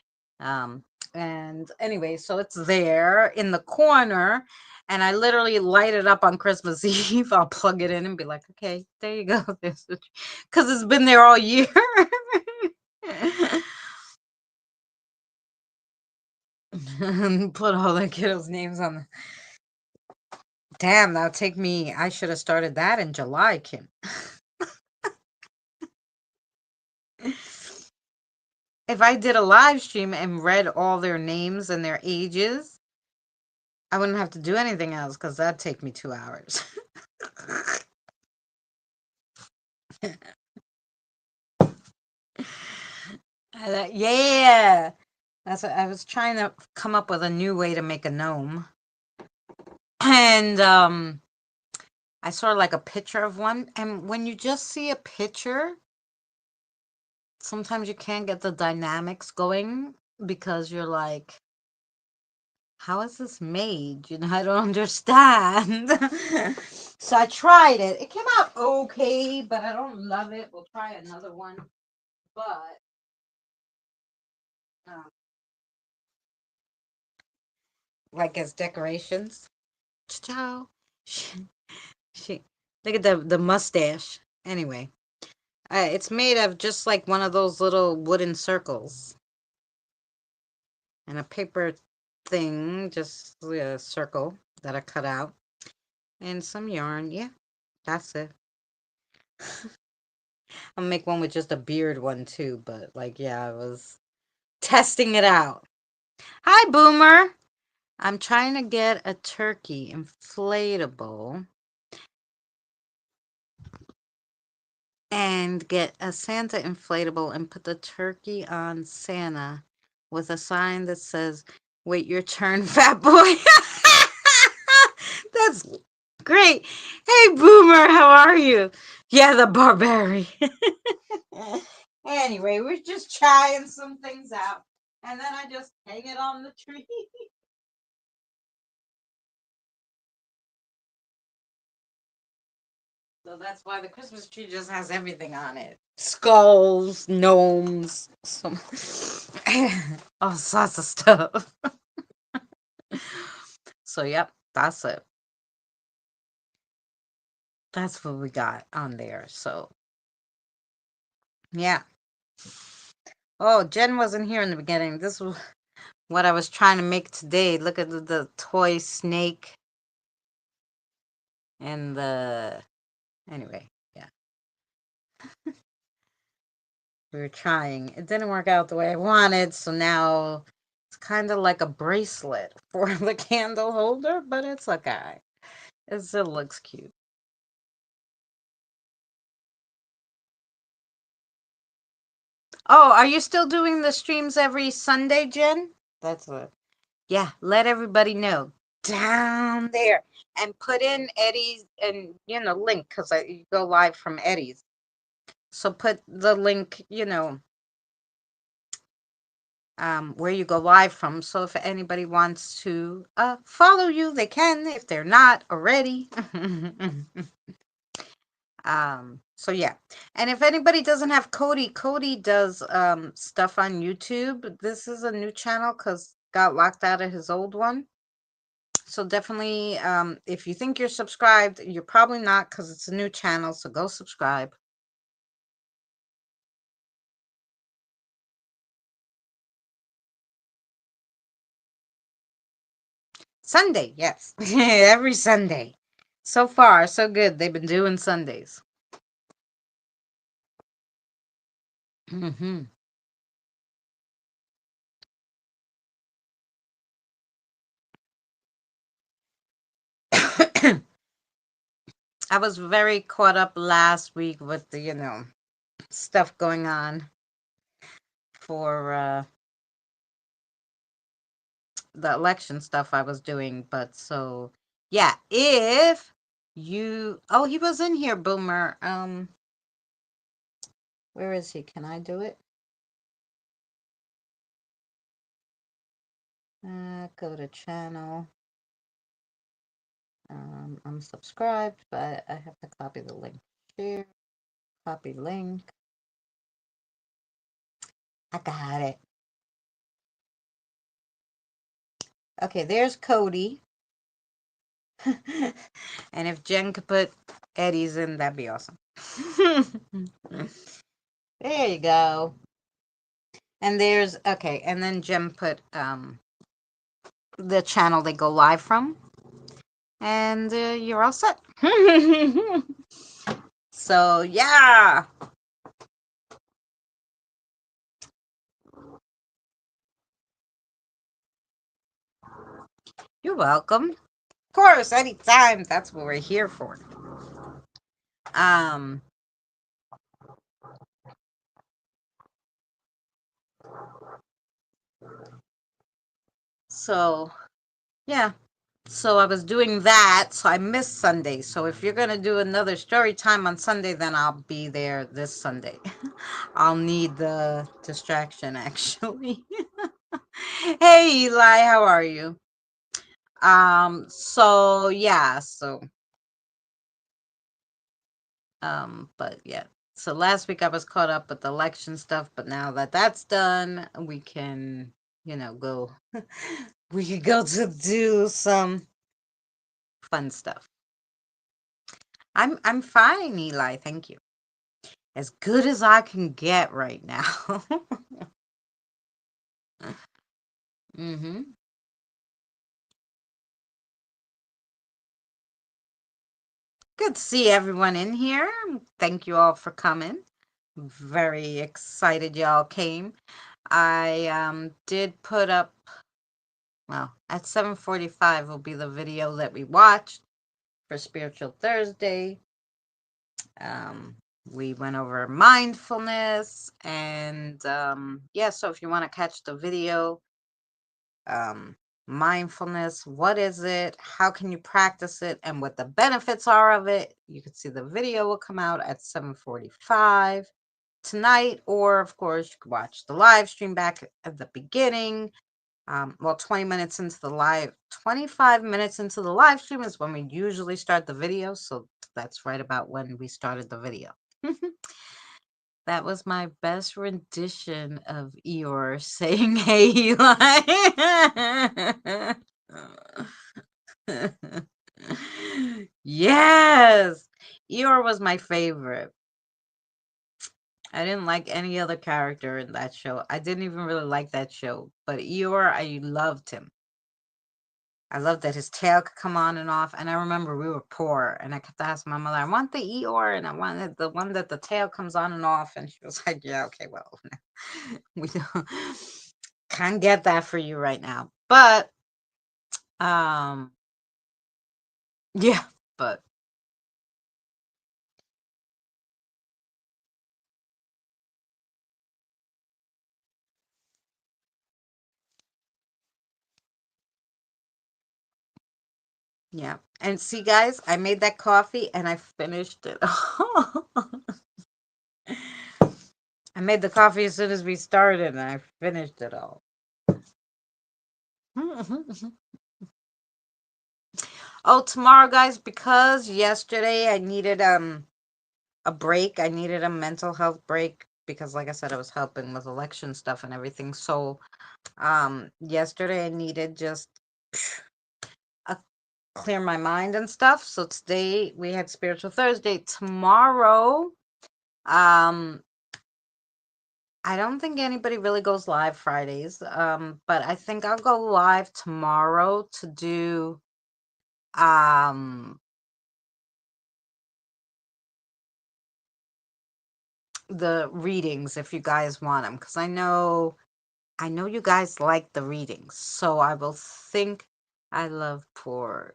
And anyway, so it's there in the corner, and I literally light it up on Christmas Eve. I'll plug it in and be like, okay, there you go. Because it's been there all year. Put all the kiddos' names on the. Damn, that'll take me. I should have started that in July, Kim. If I did a live stream and read all their names and their ages, I wouldn't have to do anything else because that'd take me 2 hours. Yeah. That's what I was trying to come up with, a new way to make a gnome. And I saw like a picture of one, and when you just see a picture, sometimes you can't get the dynamics going because you're like, how is this made? I don't understand. So I tried it. It came out okay, but I don't love it. We'll try another one. But um, like as decorations. Ciao. She, look at the mustache. Anyway, it's made of just like one of those little wooden circles and a paper thing, just a circle that I cut out, and some yarn. Yeah, that's it. I'll make one with just a beard one too, but like, yeah, I was testing it out. Hi, Boomer. I'm trying to get a turkey inflatable and get a Santa inflatable and put the turkey on Santa with a sign that says, "Wait your turn, fat boy." That's great. Hey, Boomer, how are you? Yeah, the barbarian. Anyway, we're just trying some things out. And then I just hang it on the tree. So that's why the Christmas tree just has everything on it. Skulls, gnomes, some all sorts of stuff. So yep, that's it. That's what we got on there. So yeah. Oh, Jen wasn't here in the beginning. This was what I was trying to make today. Look at the toy snake and the anyway, yeah. We were trying. It didn't work out the way I wanted, so now it's kind of like a bracelet for the candle holder, but it's okay. It still looks cute. Oh, are you still doing the streams every Sunday, Jen? That's a yeah. Let everybody know down there and put in Eddie's and link because I go live from Eddie's. So put the link, where you go live from. So if anybody wants to follow you, they can if they're not already. So yeah. And if anybody doesn't have Cody does stuff on YouTube. This is a new channel because got locked out of his old one. So definitely, if you think you're subscribed, you're probably not because it's a new channel. So go subscribe. Sunday, yes. Every Sunday. So far, so good. They've been doing Sundays. Hmm. I was very caught up last week with the, stuff going on for the election stuff I was doing. But so, yeah, if you, oh, he was in here, Boomer. Where is he? Can I do it? Go to channel. I'm subscribed, but I have to copy the link. Share, copy link. I got it. Okay, there's Cody. And if Jen could put Eddie's in, that'd be awesome. There you go. And there's okay, and then Jen put the channel they go live from, and you're all set. So yeah, you're welcome. Of course, anytime. That's what we're here for. Um. So yeah. So I was doing that, so I missed Sunday. So if you're gonna do another story time on Sunday, then I'll be there this Sunday. I'll need the distraction actually. Hey Eli, how are you? So yeah, so but yeah. So last week I was caught up with the election stuff, but now that that's done, we can, go we could go to do some fun stuff. I'm fine, Eli, thank you. As good as I can get right now. Mm-hmm. Good to see everyone in here. Thank you all for coming. Very excited y'all came. I did put up Well, at 7:45 will be the video that we watched for Spiritual Thursday. We went over mindfulness and yeah, so if you want to catch the video, um, mindfulness, what is it? How can you practice it and what the benefits are of it? You can see the video will come out at 7:45 tonight, or of course you could watch the live stream back at the beginning. 20 minutes into the live, 25 minutes into the live stream is when we usually start the video. So that's right about when we started the video. That was my best rendition of Eeyore saying, "Hey, Eli." Yes, Eeyore was my favorite. I didn't like any other character in that show. I didn't even really like that show, but Eeyore, I loved him. I loved that his tail could come on and off. And I remember we were poor, and I kept asking my mother, "I want the Eeyore, and I wanted the one that the tail comes on and off." And she was like, "Yeah, okay, well, we don't, can't get that for you right now." But um, yeah, but yeah. And see, guys, I made that coffee and I finished it. I made the coffee as soon as we started, and I finished it all. Oh, tomorrow, guys, because yesterday I needed a break. I needed a mental health break because, like I said, I was helping with election stuff and everything. So yesterday I needed just a clear my mind and stuff. So today we had Spiritual Thursday. Tomorrow, um I don't think anybody really goes live Fridays. But I think I'll go live tomorrow to do um the readings if you guys want them, because I know you guys like the readings. So I will think. I love poor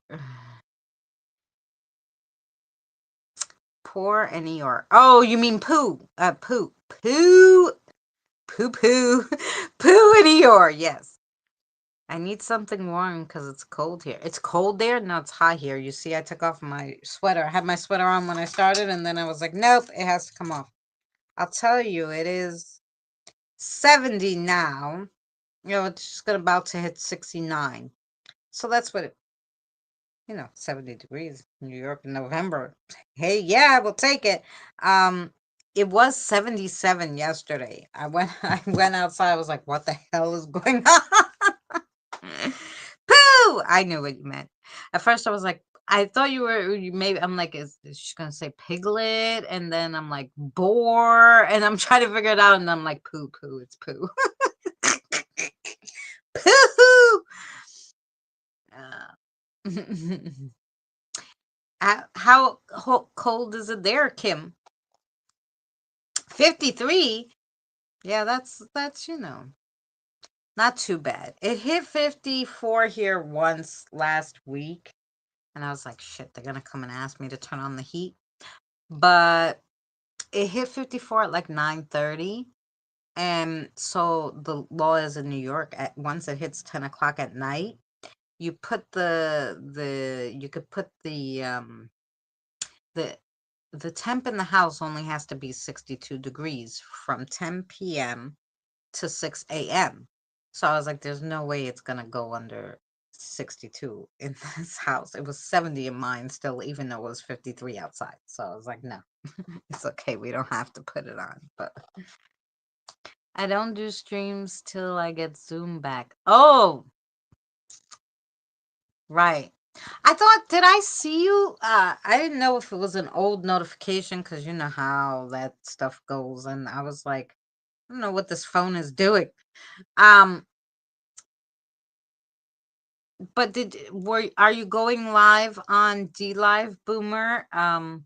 poor and Eeyore. Oh, you mean poo. Poo. Poo. Poo poo. Poo and Eeyore, yes. I need something warm because it's cold here. It's cold there? No, it's hot here. You see, I took off my sweater. I had my sweater on when I started, and then I was like, nope, it has to come off. I'll tell you, it is 70 now. It's just about to hit 69. So that's what 70 degrees in New York in November. Hey, yeah, we'll take it. It was 77 yesterday. I went outside. I was like, what the hell is going on? Pooh! I knew what you meant. At first I was like, I thought you maybe, I'm like, is she gonna say piglet? And then I'm like, boar, and I'm trying to figure it out, and I'm like, poo, it's poo. Pooh! Uh, how cold is it there, Kim? 53? Yeah, that's not too bad. It hit 54 here once last week, and I was like, shit, they're gonna come and ask me to turn on the heat. But it hit 54 at like 9:30. And so the law is in New York, at once it hits 10 o'clock at night, you put you could put the the temp in the house only has to be 62 degrees from 10 p.m. to 6 a.m. So I was like, there's no way it's gonna go under 62 in this house. It was 70 in mine still, even though it was 53 outside. So I was like, no, it's okay. We don't have to put it on. But I don't do streams till I get Zoom back. Oh, right. I thought, did I see you? I didn't know if it was an old notification because you know how that stuff goes. And I was like, I don't know what this phone is doing. Um, but are you going live on D Live Boomer? On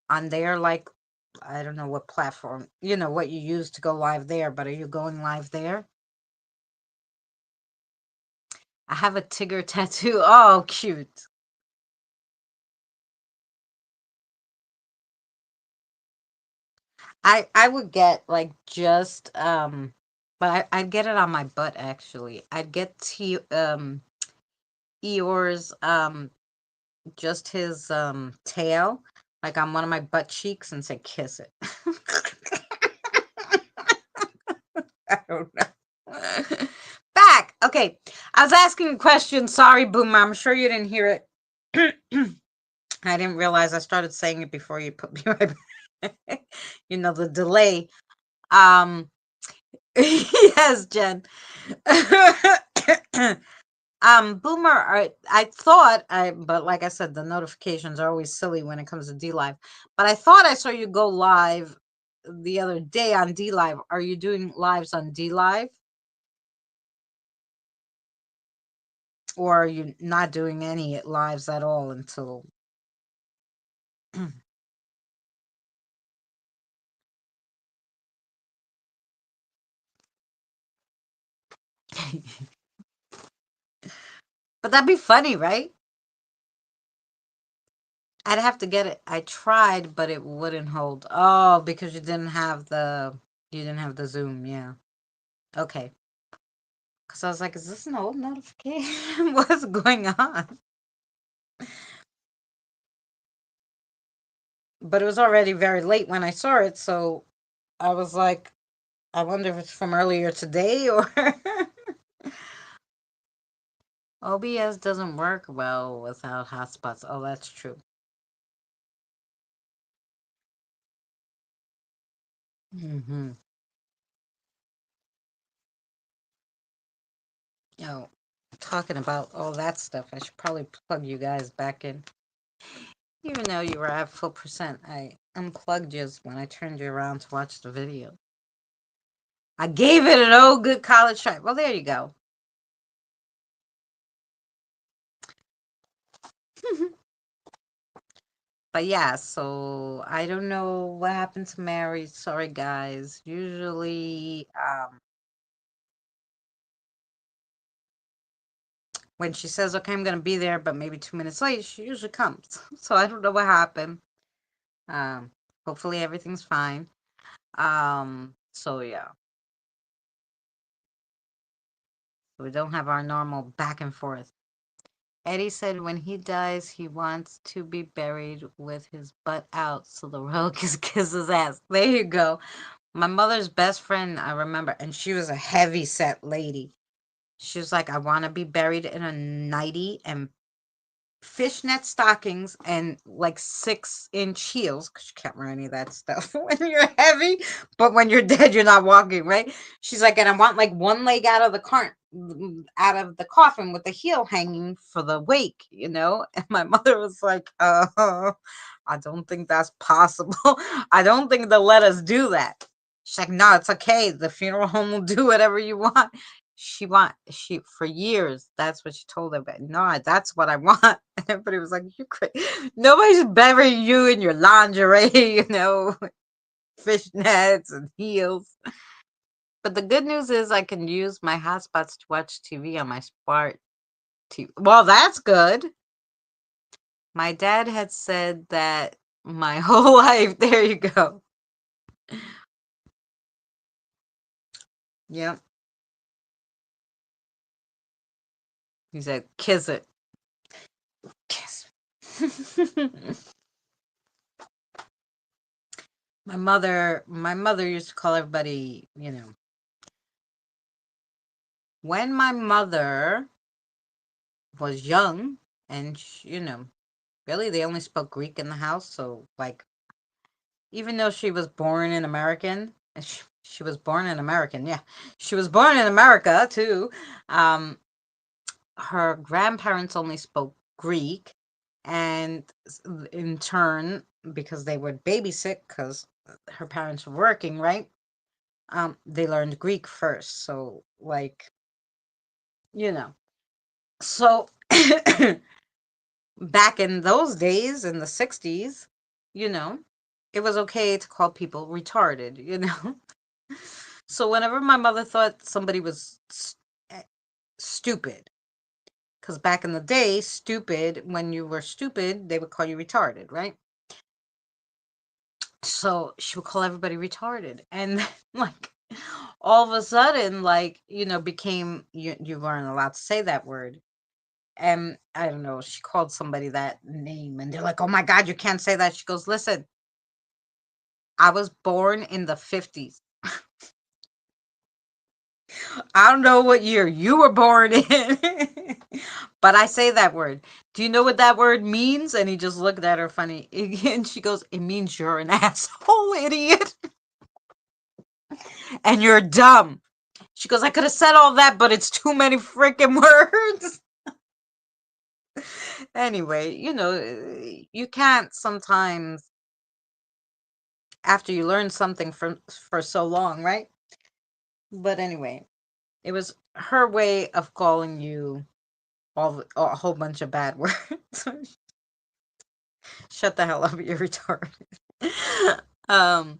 there, like, I don't know what platform, what you use to go live there, but are you going live there? I have a Tigger tattoo. Oh, cute. I would get like just but I'd get it on my butt actually. I'd get Eeyore's just his tail like on one of my butt cheeks and say kiss it. I don't know. Back. Okay. I was asking a question. Sorry, Boomer. I'm sure you didn't hear it. I didn't realize I started saying it before you put me right back. You know, the delay. Yes, Jen. Boomer, I thought but like I said, the notifications are always silly when it comes to D Live. But I thought I saw you go live the other day on D Live. Are you doing lives on D Live? Or are you not doing any lives at all until but that'd be funny, right? I'd have to get it. I tried, but it wouldn't hold. Oh, because you didn't have the Zoom, yeah. Okay. Because I was like, is this an old notification? What's going on? But it was already very late when I saw it, so I was like, I wonder if it's from earlier today or OBS doesn't work well without hotspots. Oh, that's true. Mm-hmm. Oh, talking about all that stuff, I should probably plug you guys back in. Even though you were at full percent, I unplugged you when I turned you around to watch the video. I gave it an old good college try. Well, there you go. But yeah, so I don't know what happened to Mary. Sorry, guys. Usually, when she says, okay, I'm going to be there, but maybe 2 minutes late, she usually comes. So I don't know what happened. Hopefully everything's fine. So yeah, we don't have our normal back and forth. Eddie said when he dies, he wants to be buried with his butt out so the world can kiss his ass. There you go. My mother's best friend, I remember, and she was a heavy set lady. She was like, I want to be buried in a nightie and fishnet stockings and like 6-inch heels because you can't wear any of that stuff when you're heavy, but when you're dead you're not walking, right? She's like, and I want like one leg out of the out of the coffin with the heel hanging for the wake, and my mother was like, I don't think that's possible. I don't think they'll let us do that. She's like, no, it's okay, the funeral home will do whatever you want. She for years, that's what she told everybody. No, that's what I want. And everybody was like, you crazy. Nobody's burying you in your lingerie, fishnets and heels. But the good news is I can use my hotspots to watch TV on my smart TV. Well, that's good. My dad had said that my whole life. There you go. Yep. He said, kiss it. Kiss. My mother used to call everybody, when my mother was young and really they only spoke Greek in the house, so like even though she was born in American, she was born in American, yeah. She was born in America too. Um her grandparents only spoke Greek, and in turn, because they would babysit because her parents were working, right? They learned Greek first. So like, you know. So back in those days in the 60s, you know, it was okay to call people retarded. So whenever my mother thought somebody was stupid, Because back in the day, stupid, when you were stupid, they would call you retarded, right? So she would call everybody retarded. And then, like, all of a sudden, like, became, you weren't allowed to say that word. And I don't know, she called somebody that name and they're like, oh my God, you can't say that. She goes, listen, I was born in the 50s. I don't know what year you were born in, but I say that word. Do you know what that word means? And he just looked at her funny. And she goes, it means you're an asshole, idiot. And you're dumb. She goes, I could have said all that, but it's too many freaking words. Anyway, you can't sometimes, after you learn something for so long, right? But anyway, it was her way of calling you a whole bunch of bad words. Shut the hell up, you're retarded. um,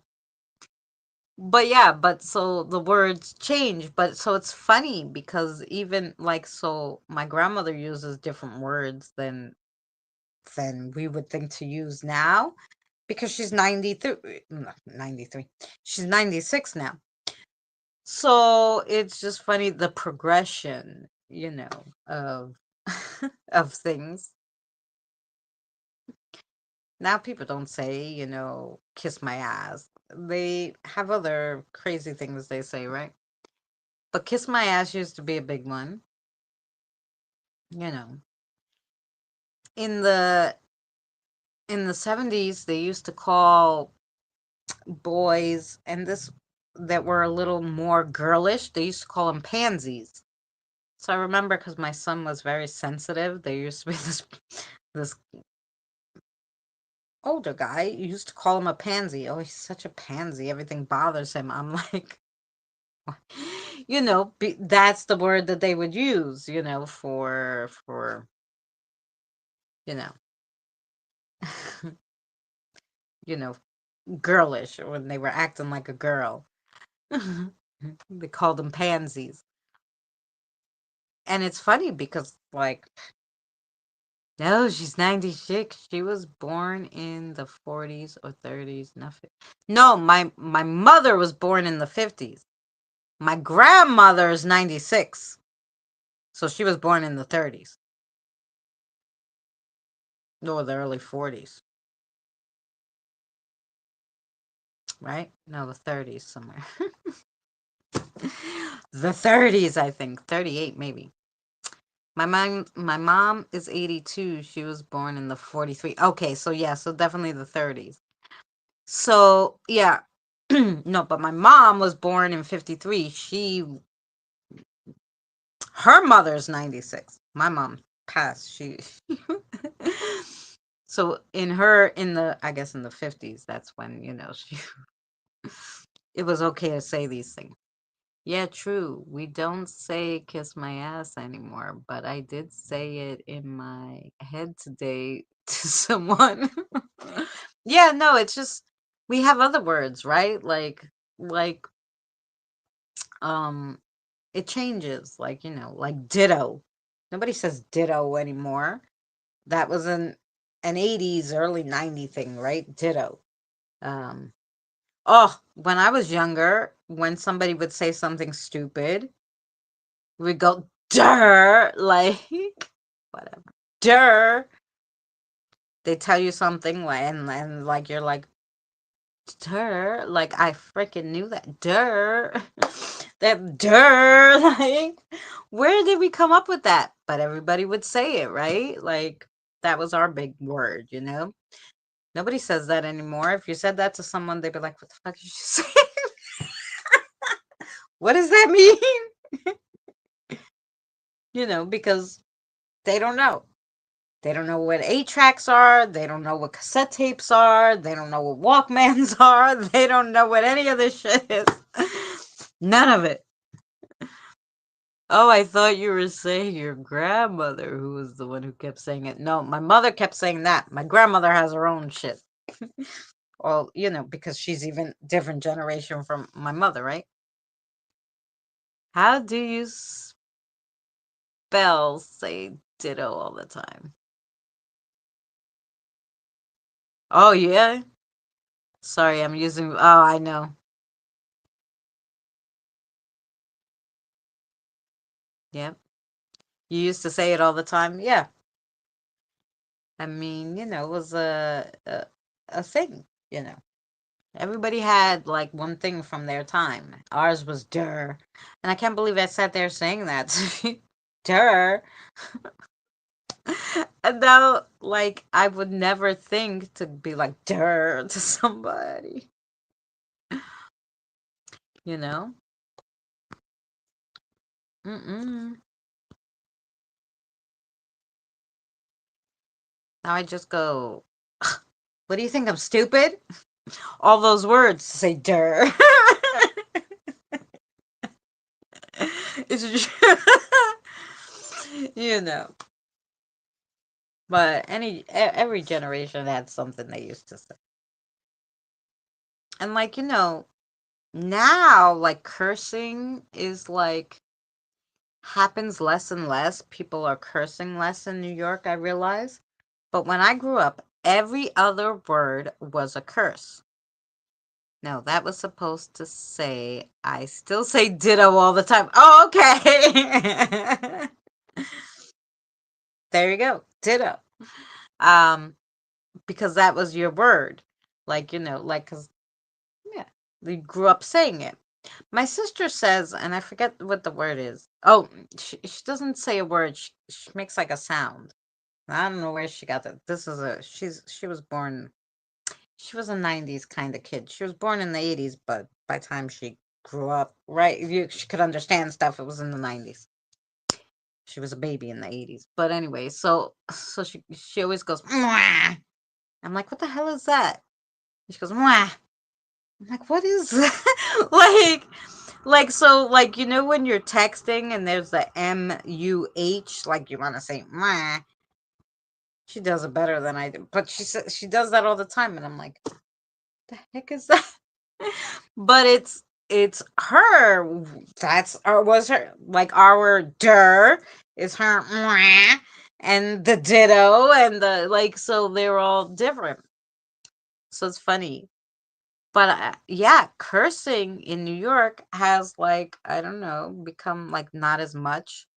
but yeah, but so the words change, but so it's funny because even like so my grandmother uses different words than we would think to use now because she's 93, no, 93. She's 96 now. So it's just funny the progression, of of things. Now people don't say, kiss my ass. They have other crazy things they say, right? But kiss my ass used to be a big one. You know. In the in the 70s they used to call boys and this that were a little more girlish, they used to call them pansies. So I remember because my son was very sensitive, there used to be this older guy, you used to call him a pansy. Oh, he's such a pansy. Everything bothers him. I'm like, that's the word that they would use, for, you know, you know, girlish when they were acting like a girl. They called them pansies. And it's funny because, like, no, she's 96. She was born in the 40s or 30s. Nothing. No, my mother was born in the 50s. My grandmother is 96. So she was born in the 30s. No, the early 40s. Right? No, the 30s somewhere. The 30s, I think. 38 maybe. My mom is 82. She was born in the 43. Okay, so yeah, so definitely the 30s. So, yeah. No, but my mom was born in 53. Her mother's 96. My mom passed. So I guess in the 50s, that's when, it was okay to say these things. Yeah, true. We don't say kiss my ass anymore, but I did say it in my head today to someone. Yeah, no, it's just we have other words, right? Like um it changes, like, like ditto. Nobody says ditto anymore. That was an 80s, early 90s thing, right? Ditto. Um oh, when I was younger, when somebody would say something stupid, we go, "Durr," like, whatever. Durr. They tell you something, and like, you're like, "Durr," like, I freaking knew that. Durr. That durr, like, where did we come up with that? But everybody would say it, right? Like, that was our big word, Nobody says that anymore. If you said that to someone, they'd be like, "What the fuck did you say? What does that mean?" Because they don't know. They don't know what 8 tracks are. They don't know what cassette tapes are. They don't know what Walkmans are. They don't know what any of this shit is. None of it. Oh, I thought you were saying your grandmother, who was the one who kept saying it. No, my mother kept saying that. My grandmother has her own shit. Well, because she's even different generation from my mother, right? How do you spell say Ditto all the time. Oh, yeah? Sorry, I'm using. Oh, I know. Yep. You used to say it all the time. Yeah. I mean, it was a thing, you know. Everybody had like one thing from their time. Ours was "der," and I can't believe I sat there saying that. "Der," and now like I would never think to be like "der" to somebody. You know? Mm-mm. Now I just go. What do you think? I'm stupid? All those words to say "der." It's you know. But every generation had something they used to say. And like, now like cursing is like happens less and less. People are cursing less in New York, I realize. But when I grew up, every other word was a curse. No, that was supposed to say I still say ditto all the time. Oh, okay. There you go. Ditto. Um because that was your word. Like, like cuz yeah, we grew up saying it. My sister says, and I forget what the word is. Oh, she doesn't say a word. She makes like a sound. I don't know where she got that. She was born. She was a '90s kind of kid. She was born in the '80s, but by the time she grew up, right, she could understand stuff. It was in the '90s. She was a baby in the '80s. But anyway, so she always goes. Mwah! I'm like, what the hell is that? And she goes, Mwah! I'm like, what is that? so like when you're texting and there's the MUH, like you want to say Mwah. She does it better than I do, but she says she does that all the time, and I'm like, the heck is that? But it's her. That's or was her like our der is her Mwah, and the ditto and the like. So they're all different. So it's funny. But yeah, cursing in New York has like, I don't know, become like not as much.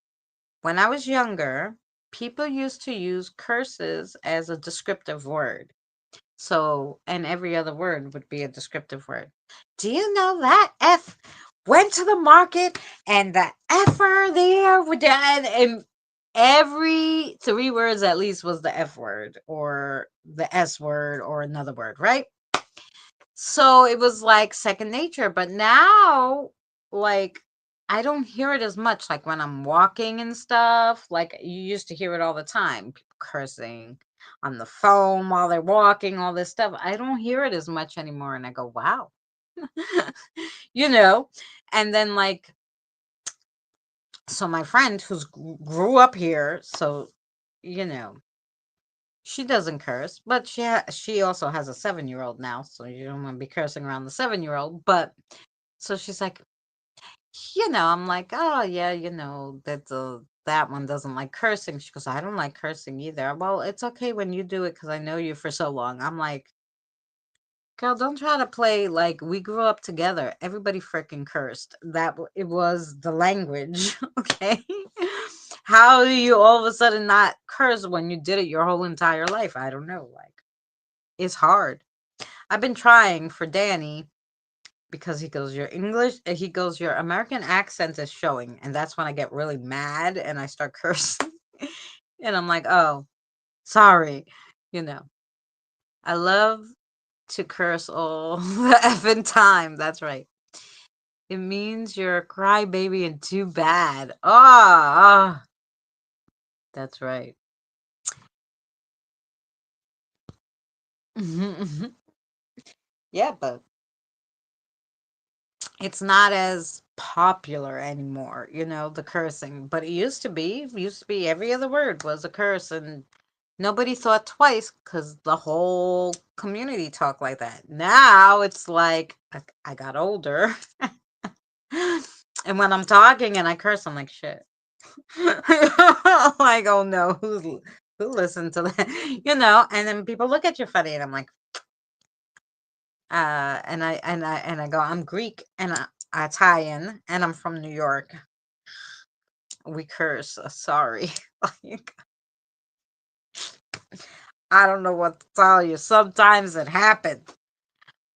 When I was younger, people used to use curses as a descriptive word. So, and every other word would be a descriptive word. Do you know that F went to the market and the F'er there would and every 3 words at least was the F word or the S word or another word, right? So it was like second nature, but now like I don't hear it as much like when I'm walking and stuff. Like you used to hear it all the time, people cursing on the phone while they're walking, all this stuff. I don't hear it as much anymore and I go, "Wow." you know? And then like so my friend who's grew up here, so you know, she doesn't curse, but she also has a 7-year-old now, so you don't want to be cursing around the 7-year-old. But so she's like, I'm like, oh yeah, that one doesn't like cursing. She goes, I don't like cursing either. Well, it's okay when you do it because I know you for so long. I'm like, girl, don't try to play like we grew up together. Everybody freaking cursed. It was the language, okay? How do you all of a sudden not curse when you did it your whole entire life? I don't know. Like, it's hard. I've been trying for Danny because he goes, your English, he goes, your American accent is showing. And that's when I get really mad and I start cursing. And I'm like, oh, sorry. You know, I love to curse all the effing time. That's right. It means you're a crybaby and too bad. Ah, that's right. Yeah, but it's not as popular anymore, the cursing. But it used to be every other word was a curse and nobody thought twice because the whole community talked like that. Now it's like I got older. And when I'm talking and I curse, I'm like, shit. Like, oh no, who listened to that? And then people look at you funny, and I'm like, and I go, I'm Greek and Italian, and I'm from New York. We curse. Sorry. Like, I don't know what to tell you. Sometimes it happens.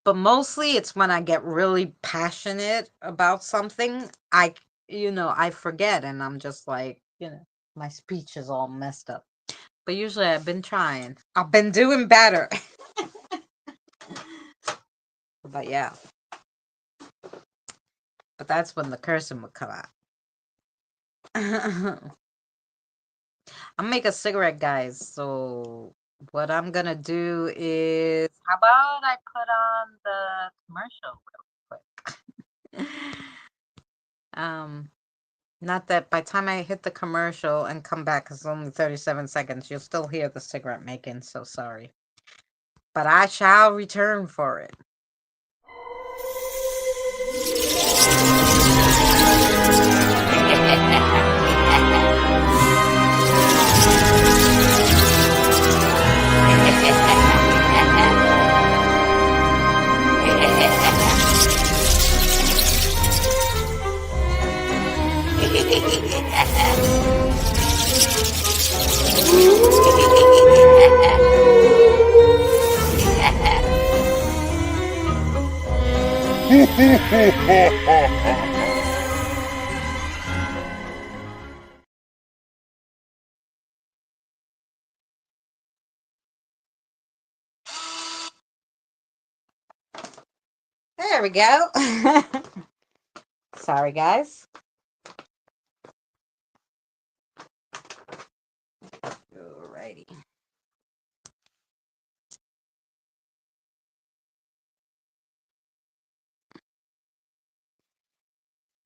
But mostly it's when I get really passionate about something, I forget, and I'm just like, my speech is all messed up. But usually I've been trying. I've been doing better. But yeah. But that's when the cursing would come out. I'm make a cigarette, guys. So what I'm gonna do is, how about I put on the commercial real quick? Not that by the time I hit the commercial and come back, because it's only 37 seconds, you'll still hear the cigarette making. So sorry, but I shall return for it. There we go. Sorry, guys. Alrighty.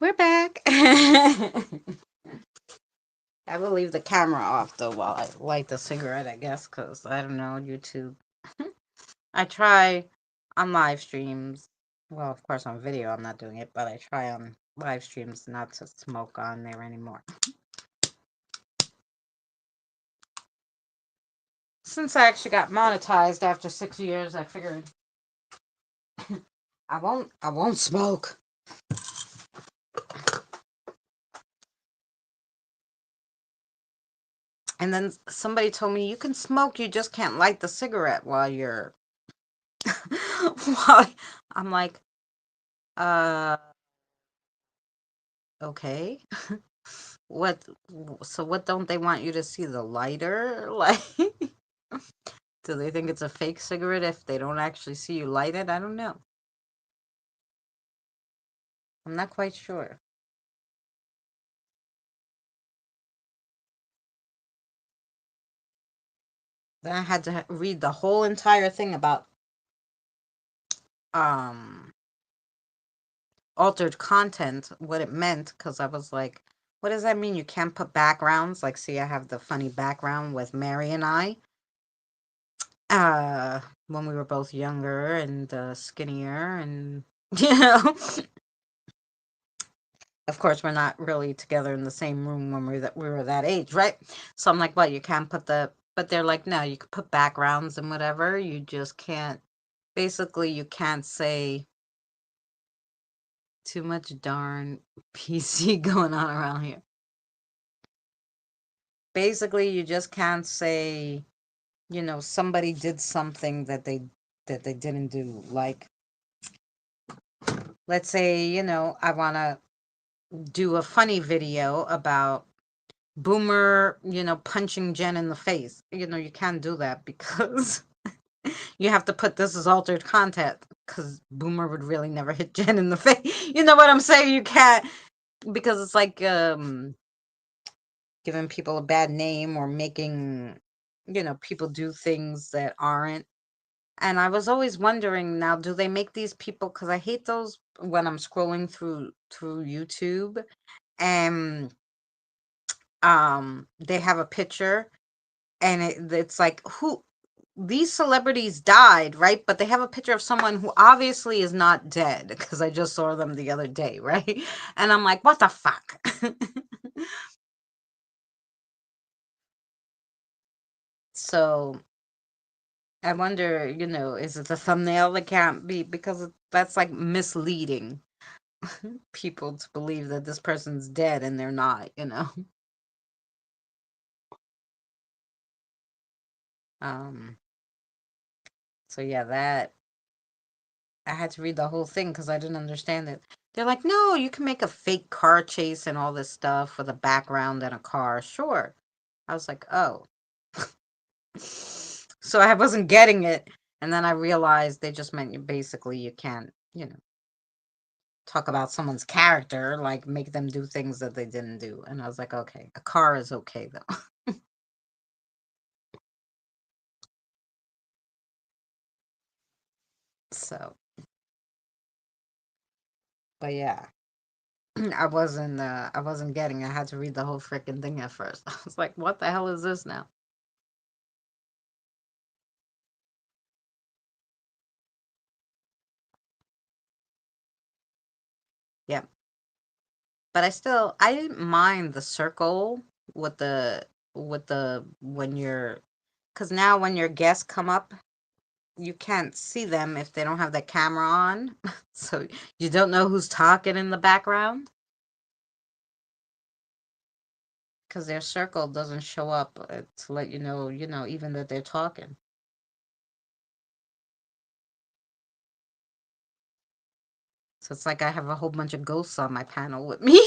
We're back. I will leave the camera off though while I light the cigarette, I guess, because I don't know, YouTube. I try on live streams. Well, of course, on video, I'm not doing it, but I try on live streams not to smoke on there anymore. Since I actually got monetized after 6 years, I figured I won't smoke. And then somebody told me, you can smoke, you just can't light the cigarette while you're while I'm like, okay. What so what don't they want you to see, the lighter? Like, do they think it's a fake cigarette if they don't actually see you light it? I don't know. I'm not quite sure. Then I had to read the whole entire thing about um altered content, what it meant, because I was like, what does that mean? You can't put backgrounds? Like, see, I have the funny background with Mary and I. When we were both younger and skinnier, and you know, of course, we're not really together in the same room when we were that age, right? So I'm like, well, you can't put but they're like, no, you could put backgrounds and whatever. You just can't. Basically, you can't say too much darn PC going on around here. Basically, you just can't say, somebody did something that they didn't do. Like, let's say, I want to do a funny video about Boomer, punching Jen in the face. You can't do that because you have to put this as altered content, because Boomer would really never hit Jen in the face. You know what I'm saying? You can't, because it's like giving people a bad name, or making, people do things that aren't. And I was always wondering, now, do they make these people, because I hate those when I'm scrolling through YouTube, and they have a picture, and it's like, who these celebrities died, right? But they have a picture of someone who obviously is not dead, because I just saw them the other day, right? And I'm like, what the fuck? So I wonder, is it the thumbnail that can't be because that's like misleading people to believe that this person's dead and they're not. Um, so yeah, that I had to read the whole thing because I didn't understand it. They're like, no, you can make a fake car chase and all this stuff with a background and a car. Sure. I was like, oh. So I wasn't getting it. And then I realized they just meant you can't, talk about someone's character, like make them do things that they didn't do. And I was like, okay, a car is okay though. So, but yeah. I wasn't getting. I had to read the whole freaking thing at first. I was like, what the hell is this now? Yeah. But I didn't mind the circle with the when you're because now when your guests come up, you can't see them if they don't have the camera on. So you don't know who's talking in the background because their circle doesn't show up to let you know, even that they're talking. So it's like I have a whole bunch of ghosts on my panel with me.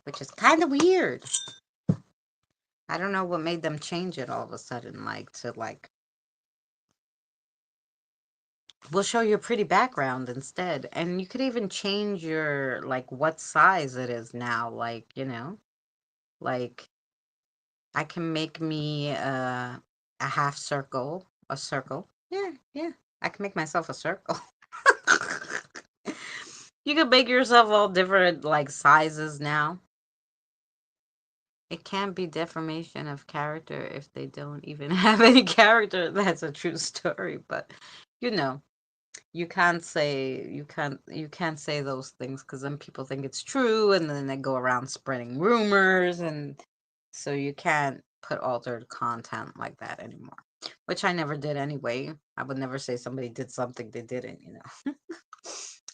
Which is kind of weird. I don't know what made them change it all of a sudden, like to like we'll show you a pretty background instead. And you could even change your like what size it is now. Like I can make me a half circle, a circle. Yeah, yeah. I can make myself a circle. You can make yourself all different like sizes now. It can be deformation of character if they don't even have any character. That's a true story, but you know, you can't say those things because then people think it's true and then they go around spreading rumors and so you can't put altered content like that anymore. Which I never did anyway. I would never say somebody did something they didn't.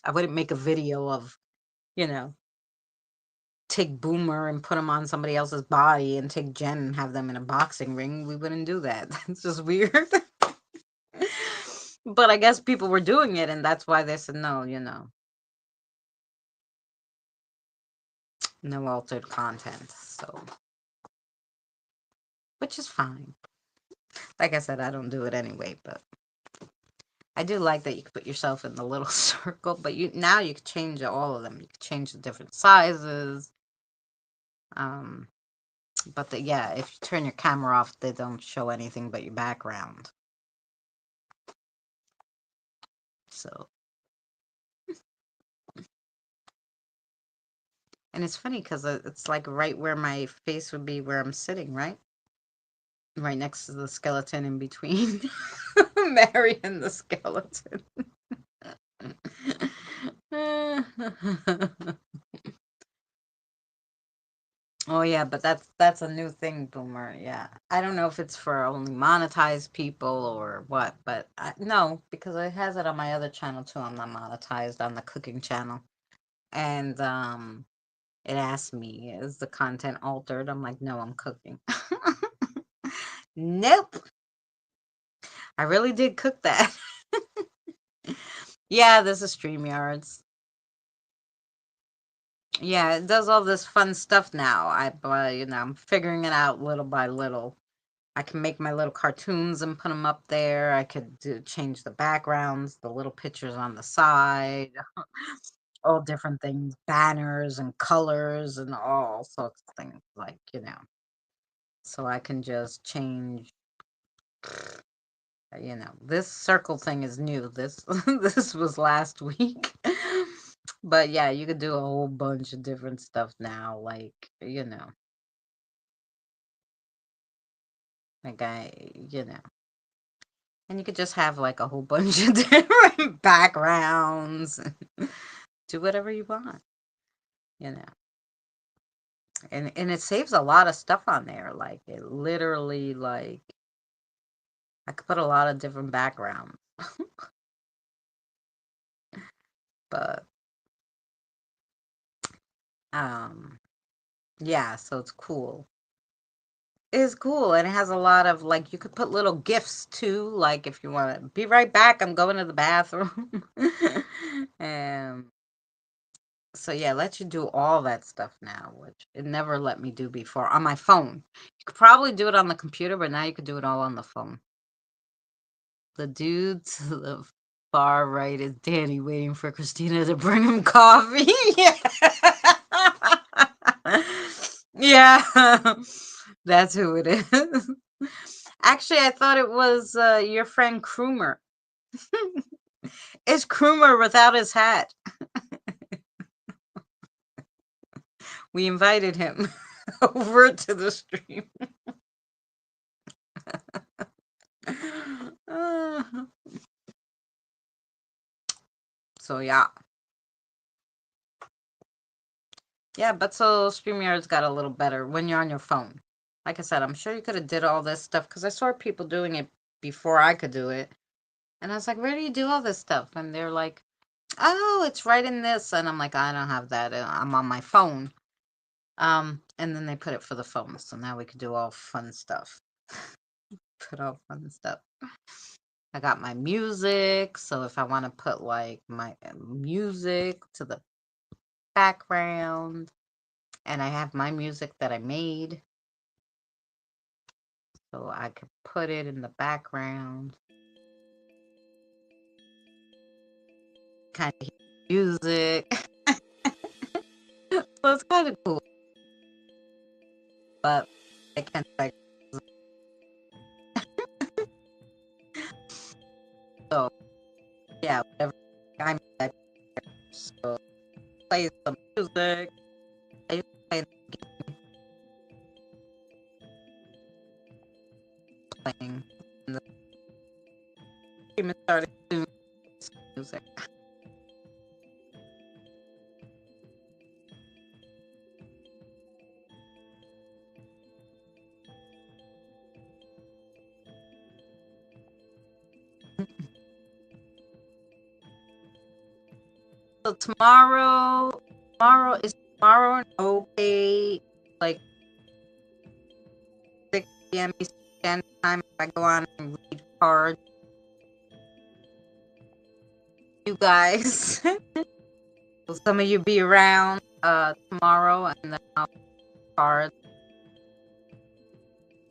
I wouldn't make a video of, you know, take Boomer and put him on somebody else's body and take Jen and have them in a boxing ring. We wouldn't do that. That's just weird. But I guess people were doing it, and that's why they said no, no altered content. So, which is fine. Like I said, I don't do it anyway, but I do like that you can put yourself in the little circle. But you can change all of them. You can change the different sizes. Um, but yeah, if you turn your camera off, they don't show anything but your background. So, and it's funny because it's like right where my face would be where I'm sitting, right next to the skeleton in between Mary and the skeleton. Oh yeah, but that's a new thing, Boomer. Yeah, I don't know if it's for only monetized people or what, but no, because it has it on my other channel too. I'm not monetized on the cooking channel, and it asked me, "Is the content altered?" I'm like, "No, I'm cooking." Nope, I really did cook that. Yeah, this is StreamYards. Yeah, it does all this fun stuff now. I'm figuring it out little by little. I can make my little cartoons and put them up there. I could change the backgrounds, the little pictures on the side, all different things, banners and colors and all sorts of things. So I can just change. This circle thing is new. This this was last week. But yeah, you could do a whole bunch of different stuff now. Like and you could just have like a whole bunch of different backgrounds. Do whatever you want. you know. And it saves a lot of stuff on there. Like it literally like I could put a lot of different backgrounds. But um yeah, so it's cool. It's cool, and it has a lot of like you could put little gifts too, like if you want to be right back, I'm going to the bathroom. And so yeah, it lets you do all that stuff now, which it never let me do before on my phone. You could probably do it on the computer, but now you could do it all on the phone. The dude to the far right is Danny waiting for Christina to bring him coffee. Yeah. Yeah. That's who it is. Actually, I thought it was your friend Krumer. It's Krumer without his hat. We invited him over to the stream. So yeah. Yeah, but so StreamYard's got a little better when you're on your phone. Like I said, I'm sure you could have did all this stuff because I saw people doing it before I could do it. And I was like, where do you do all this stuff? And they're like, oh, it's right in this. And I'm like, I don't have that. I'm on my phone. And then they put it for the phone. So now we could do all fun stuff. Put all fun stuff. I got my music. So if I want to put like my music to the background, and I have my music that I made. So I could put it in the background. Kind of music. So it's kind of cool. But I can't like so yeah, whatever I'm like, so play some music. I used to play playing and the stream started doing music. So tomorrow is tomorrow an okay like 6 p.m. Eastern Standard Time if I go on and read cards. You guys. Will some of you be around tomorrow and then I'll cards.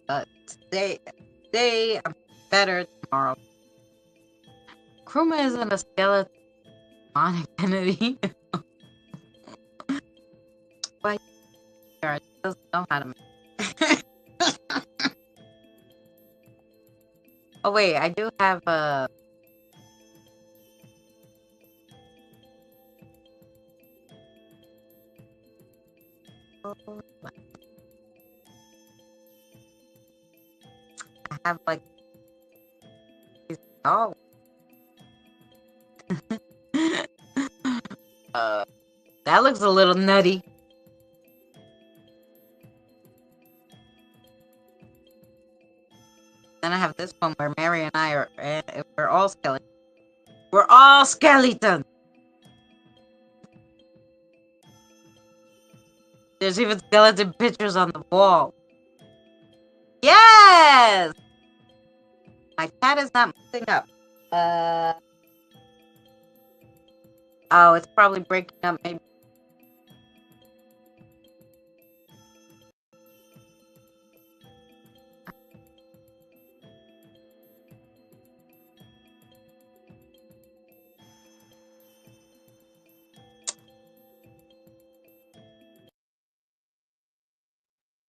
But today I'm better tomorrow. Kruma isn't a skeleton entity. But I just know how to make. Oh wait, I do have a I have like these dolls. That looks a little nutty. Then I have this one where Mary and I are we're all skeletons. We're all skeletons. There's even skeleton pictures on the wall. Yes! My cat is not moving up. Oh, it's probably breaking up maybe.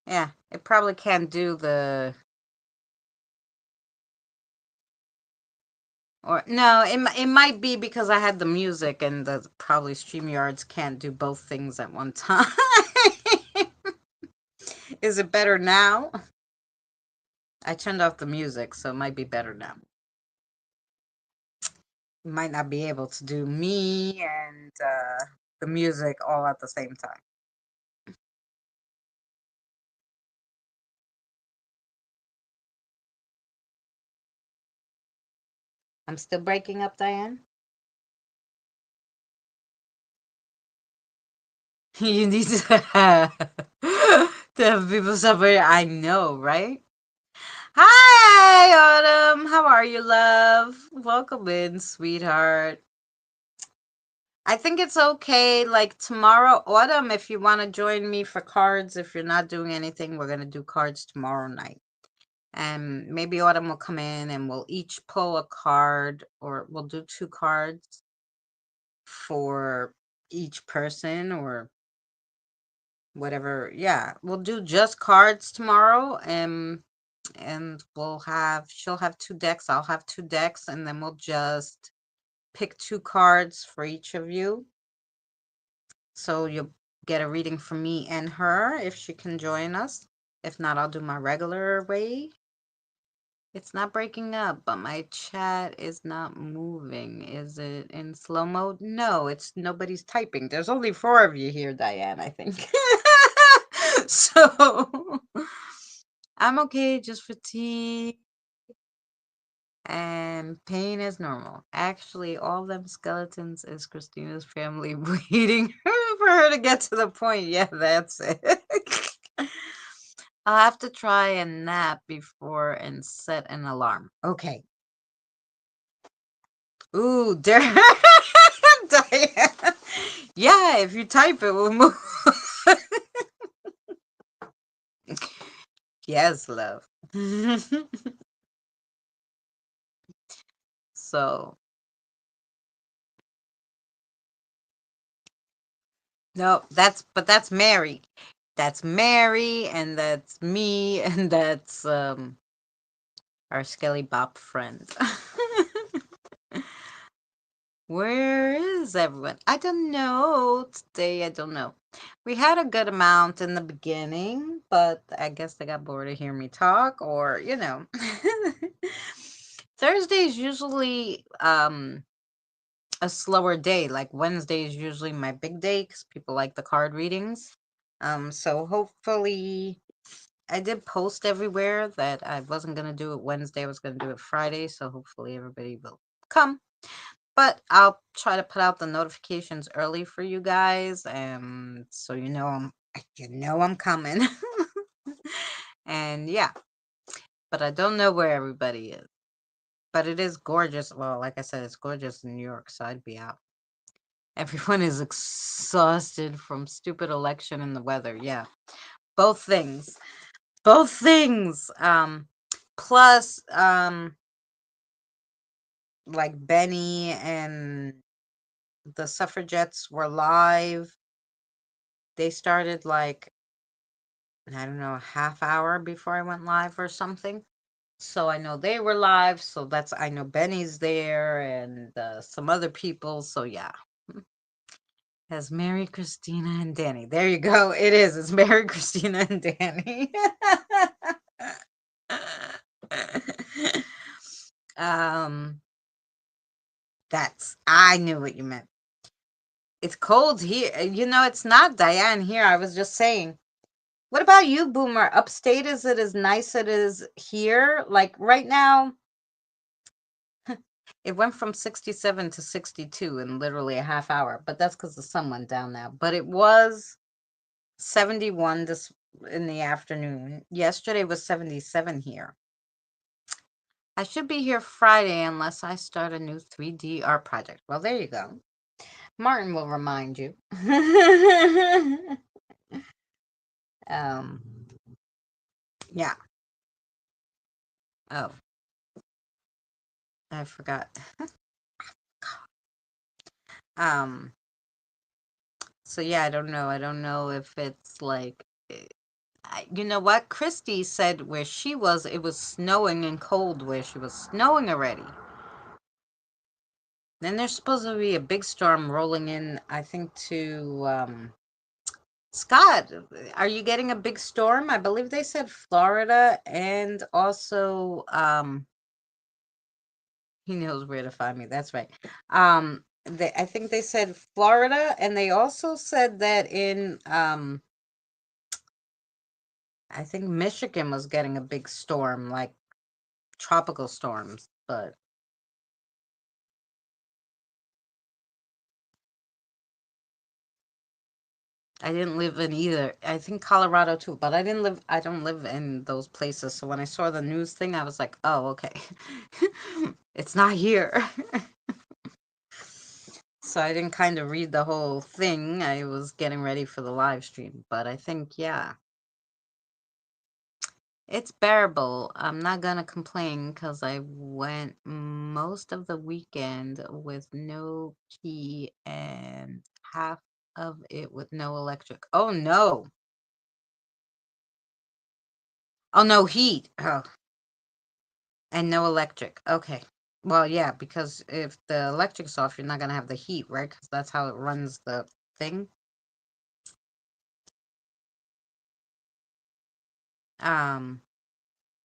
Yeah, it probably can't do the or no, it might be because I had the music and the probably StreamYards can't do both things at one time. Is it better now? I turned off the music, so it might be better now. You might not be able to do me and the music all at the same time. I'm still breaking up, Diane. You need to have people separate. I know, right? Hi, Autumn. How are you, love? Welcome in, sweetheart. I think it's okay. Like tomorrow, Autumn, if you want to join me for cards, if you're not doing anything, we're going to do cards tomorrow night. And maybe Autumn will come in and we'll each pull a card, or we'll do 2 cards for each person or whatever. Yeah, we'll do just cards tomorrow, and she'll have 2 decks, I'll have 2 decks, and then we'll just pick 2 cards for each of you. So you'll get a reading from me and her if she can join us. If not, I'll do my regular way. It's not breaking up, but my chat is not moving. Is it in slow mode? No, it's nobody's typing. There's only 4 of you here, Diane, I think. So I'm okay, just fatigue and pain is normal. Actually, all them skeletons is Christina's family waiting for her to get to the point. Yeah, that's it. I'll have to try and nap before and set an alarm. Okay. Ooh, Diane. Yeah, if you type it, we'll move. Yes, love. So, no, that's Mary. That's Mary, and that's me, and that's our Skelly Bop friend. Where is everyone? I don't know. Today, I don't know. We had a good amount in the beginning, but I guess they got bored of hearing me talk, or, Thursday is usually a slower day. Like Wednesday is usually my big day because people like the card readings. So hopefully I did post everywhere that I wasn't gonna do it Wednesday, I was gonna do it Friday, so hopefully everybody will come. But I'll try to put out the notifications early for you guys, so I'm coming. And yeah, but I don't know where everybody is. But it is gorgeous. Well, like I said, it's gorgeous in New York, so I'd be out. Everyone is exhausted from stupid election and the weather. Yeah. Both things. Both things. Plus, like Benny and the suffragettes were live. They started like, I don't know, a half hour before I went live or something. So I know they were live. So I know Benny's there and some other people. So yeah. As Mary, Christina, and Danny. There you go. It is. It's Mary, Christina, and Danny. um, I knew what you meant. It's cold here. It's not, Diane, here. I was just saying. What about you, Boomer? Upstate, is it as nice as it is here? Like right now, it went from 67 to 62 in literally a half hour, but that's because the sun went down now. But it was 71 this in the afternoon. Yesterday was 77 here. I should be here Friday unless I start a new 3D art project. Well, there you go. Martin will remind you. um, yeah. Oh, I forgot. um, so yeah, I don't know. I don't know if it's like, you know what? Christy said where she was, it was snowing and cold where she was, snowing already. Then there's supposed to be a big storm rolling in, I think, to Scott. Are you getting a big storm? I believe they said Florida, and also he knows where to find me. That's right. I think they said Florida, and they also said that in I think Michigan was getting a big storm, like tropical storms, but I didn't live in either. I think Colorado too, but I don't live in those places. So when I saw the news thing, I was like, oh, okay. It's not here. So I didn't kind of read the whole thing. I was getting ready for the live stream, but I think, yeah, it's bearable. I'm not gonna complain because I went most of the weekend with no key and half of it with no electric. Oh no. Oh no, heat. Oh, and no electric. Okay. Well, yeah, because if the electric's off, you're not gonna have the heat, right? Because that's how it runs the thing. Um,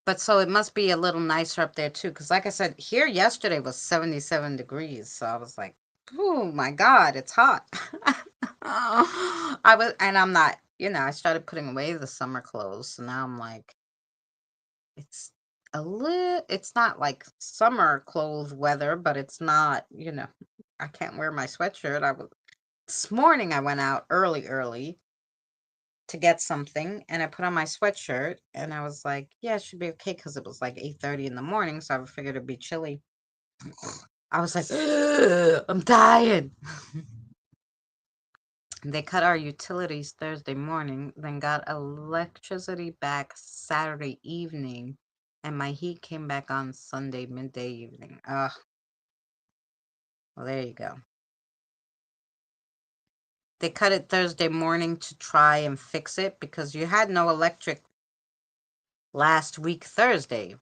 but so it must be a little nicer up there too, because like I said, here yesterday was 77 degrees, so I was like, oh my God, it's hot. I was, and I'm not, I started putting away the summer clothes, so now I'm like, it's it's not like summer clothes weather, but it's not, I can't wear my sweatshirt. This morning I went out early to get something, and I put on my sweatshirt, and I was like, yeah, it should be okay because it was like 8:30 in the morning, so I figured it'd be chilly. I was like, "Ugh, I'm dying." They cut our utilities Thursday morning, then got electricity back Saturday evening, and my heat came back on Sunday midday evening. Ugh. Well, there you go. They cut it Thursday morning to try and fix it because you had no electric last week Thursday.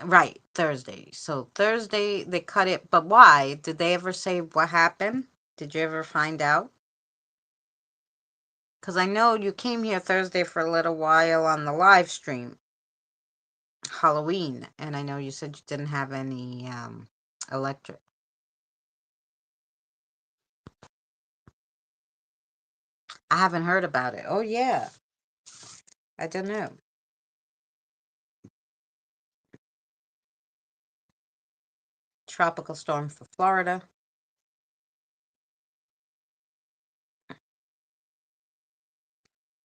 Right, Thursday. So Thursday they cut it, but why? Did they ever say what happened? Did you ever find out? Because I know you came here Thursday for a little while on the live stream, Halloween, and I know you said you didn't have any electric. I haven't heard about it. Oh yeah, I don't know. Tropical storm for Florida.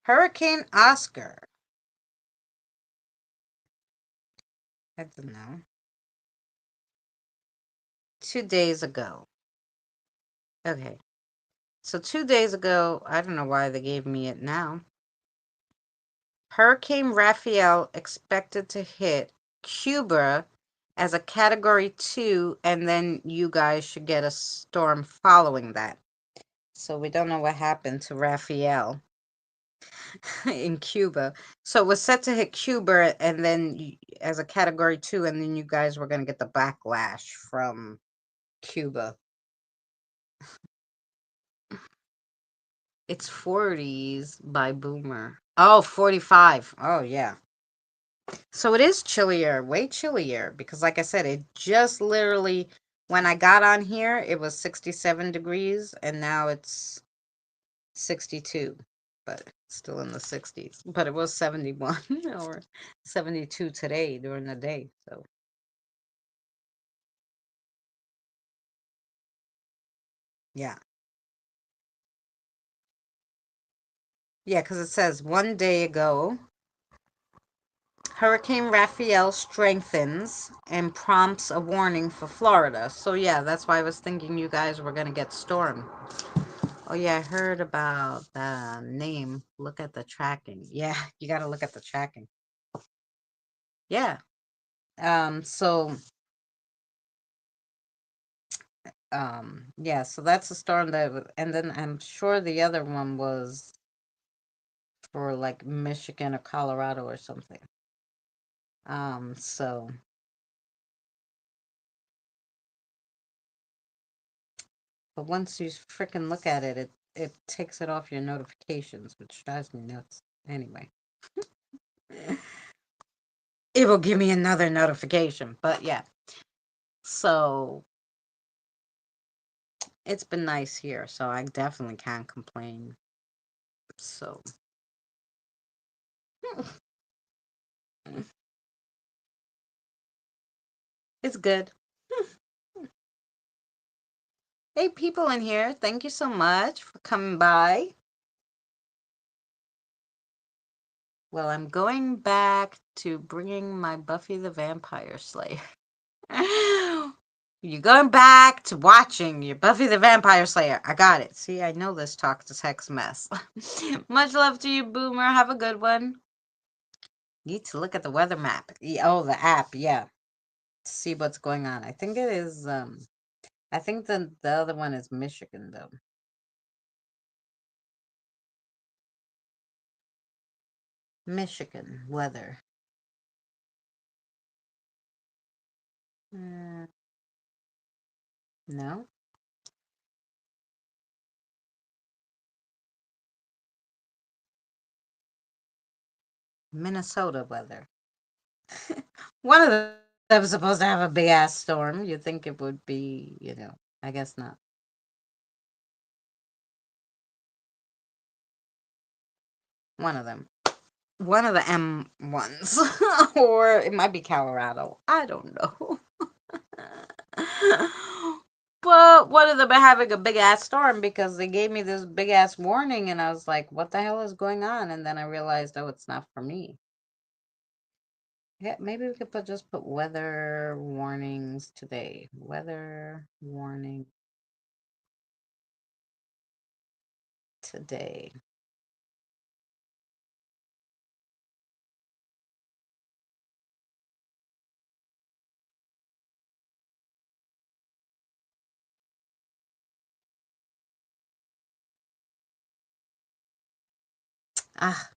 Hurricane Oscar. I don't know. 2 days ago. Okay. So 2 days ago, I don't know why they gave me it now. Hurricane Raphael expected to hit Cuba as a Category 2, and then you guys should get a storm following that. So we don't know what happened to Raphael in Cuba. So it was set to hit Cuba, and then as a Category 2, and then you guys were going to get the backlash from Cuba. It's 40s by Boomer. Oh, 45. Oh, yeah. So it is chillier, way chillier, because like I said, it just literally, when I got on here, it was 67 degrees, and now it's 62, but still in the 60s. But it was 71 or 72 today during the day. So, yeah. Yeah, because it says 1 day ago, Hurricane Raphael strengthens and prompts a warning for Florida. So, yeah, that's why I was thinking you guys were going to get stormed. Oh yeah, I heard about the name. Look at the tracking. Yeah, you got to look at the tracking. Yeah. So yeah, so that's a storm and then I'm sure the other one was for like Michigan or Colorado or something. So but once you freaking look at it, it takes it off your notifications, which drives me nuts. Anyway, it will give me another notification. But yeah. So It's been nice here, so I definitely can't complain. So it's good. Hey, people in here, thank you so much for coming by. Well, I'm going back to bringing my Buffy the Vampire Slayer. You're going back to watching your Buffy the Vampire Slayer. I got it. See, I know this talk to text mess. Much love to you, Boomer. Have a good one. Need to look at the weather map. Oh, the app. Yeah. See what's going on. I think it is. I think the other one is Michigan though. Michigan weather. Uh, no. Minnesota weather. One of them is supposed to have a big ass storm. You'd think it would be, I guess not. One of them. One of the M ones. Or it might be Colorado. I don't know. But one of them are having a big ass storm because they gave me this big ass warning and I was like, what the hell is going on? And then I realized, oh, it's not for me. Yeah, maybe we could just put weather warnings today. Weather warning today. Ah,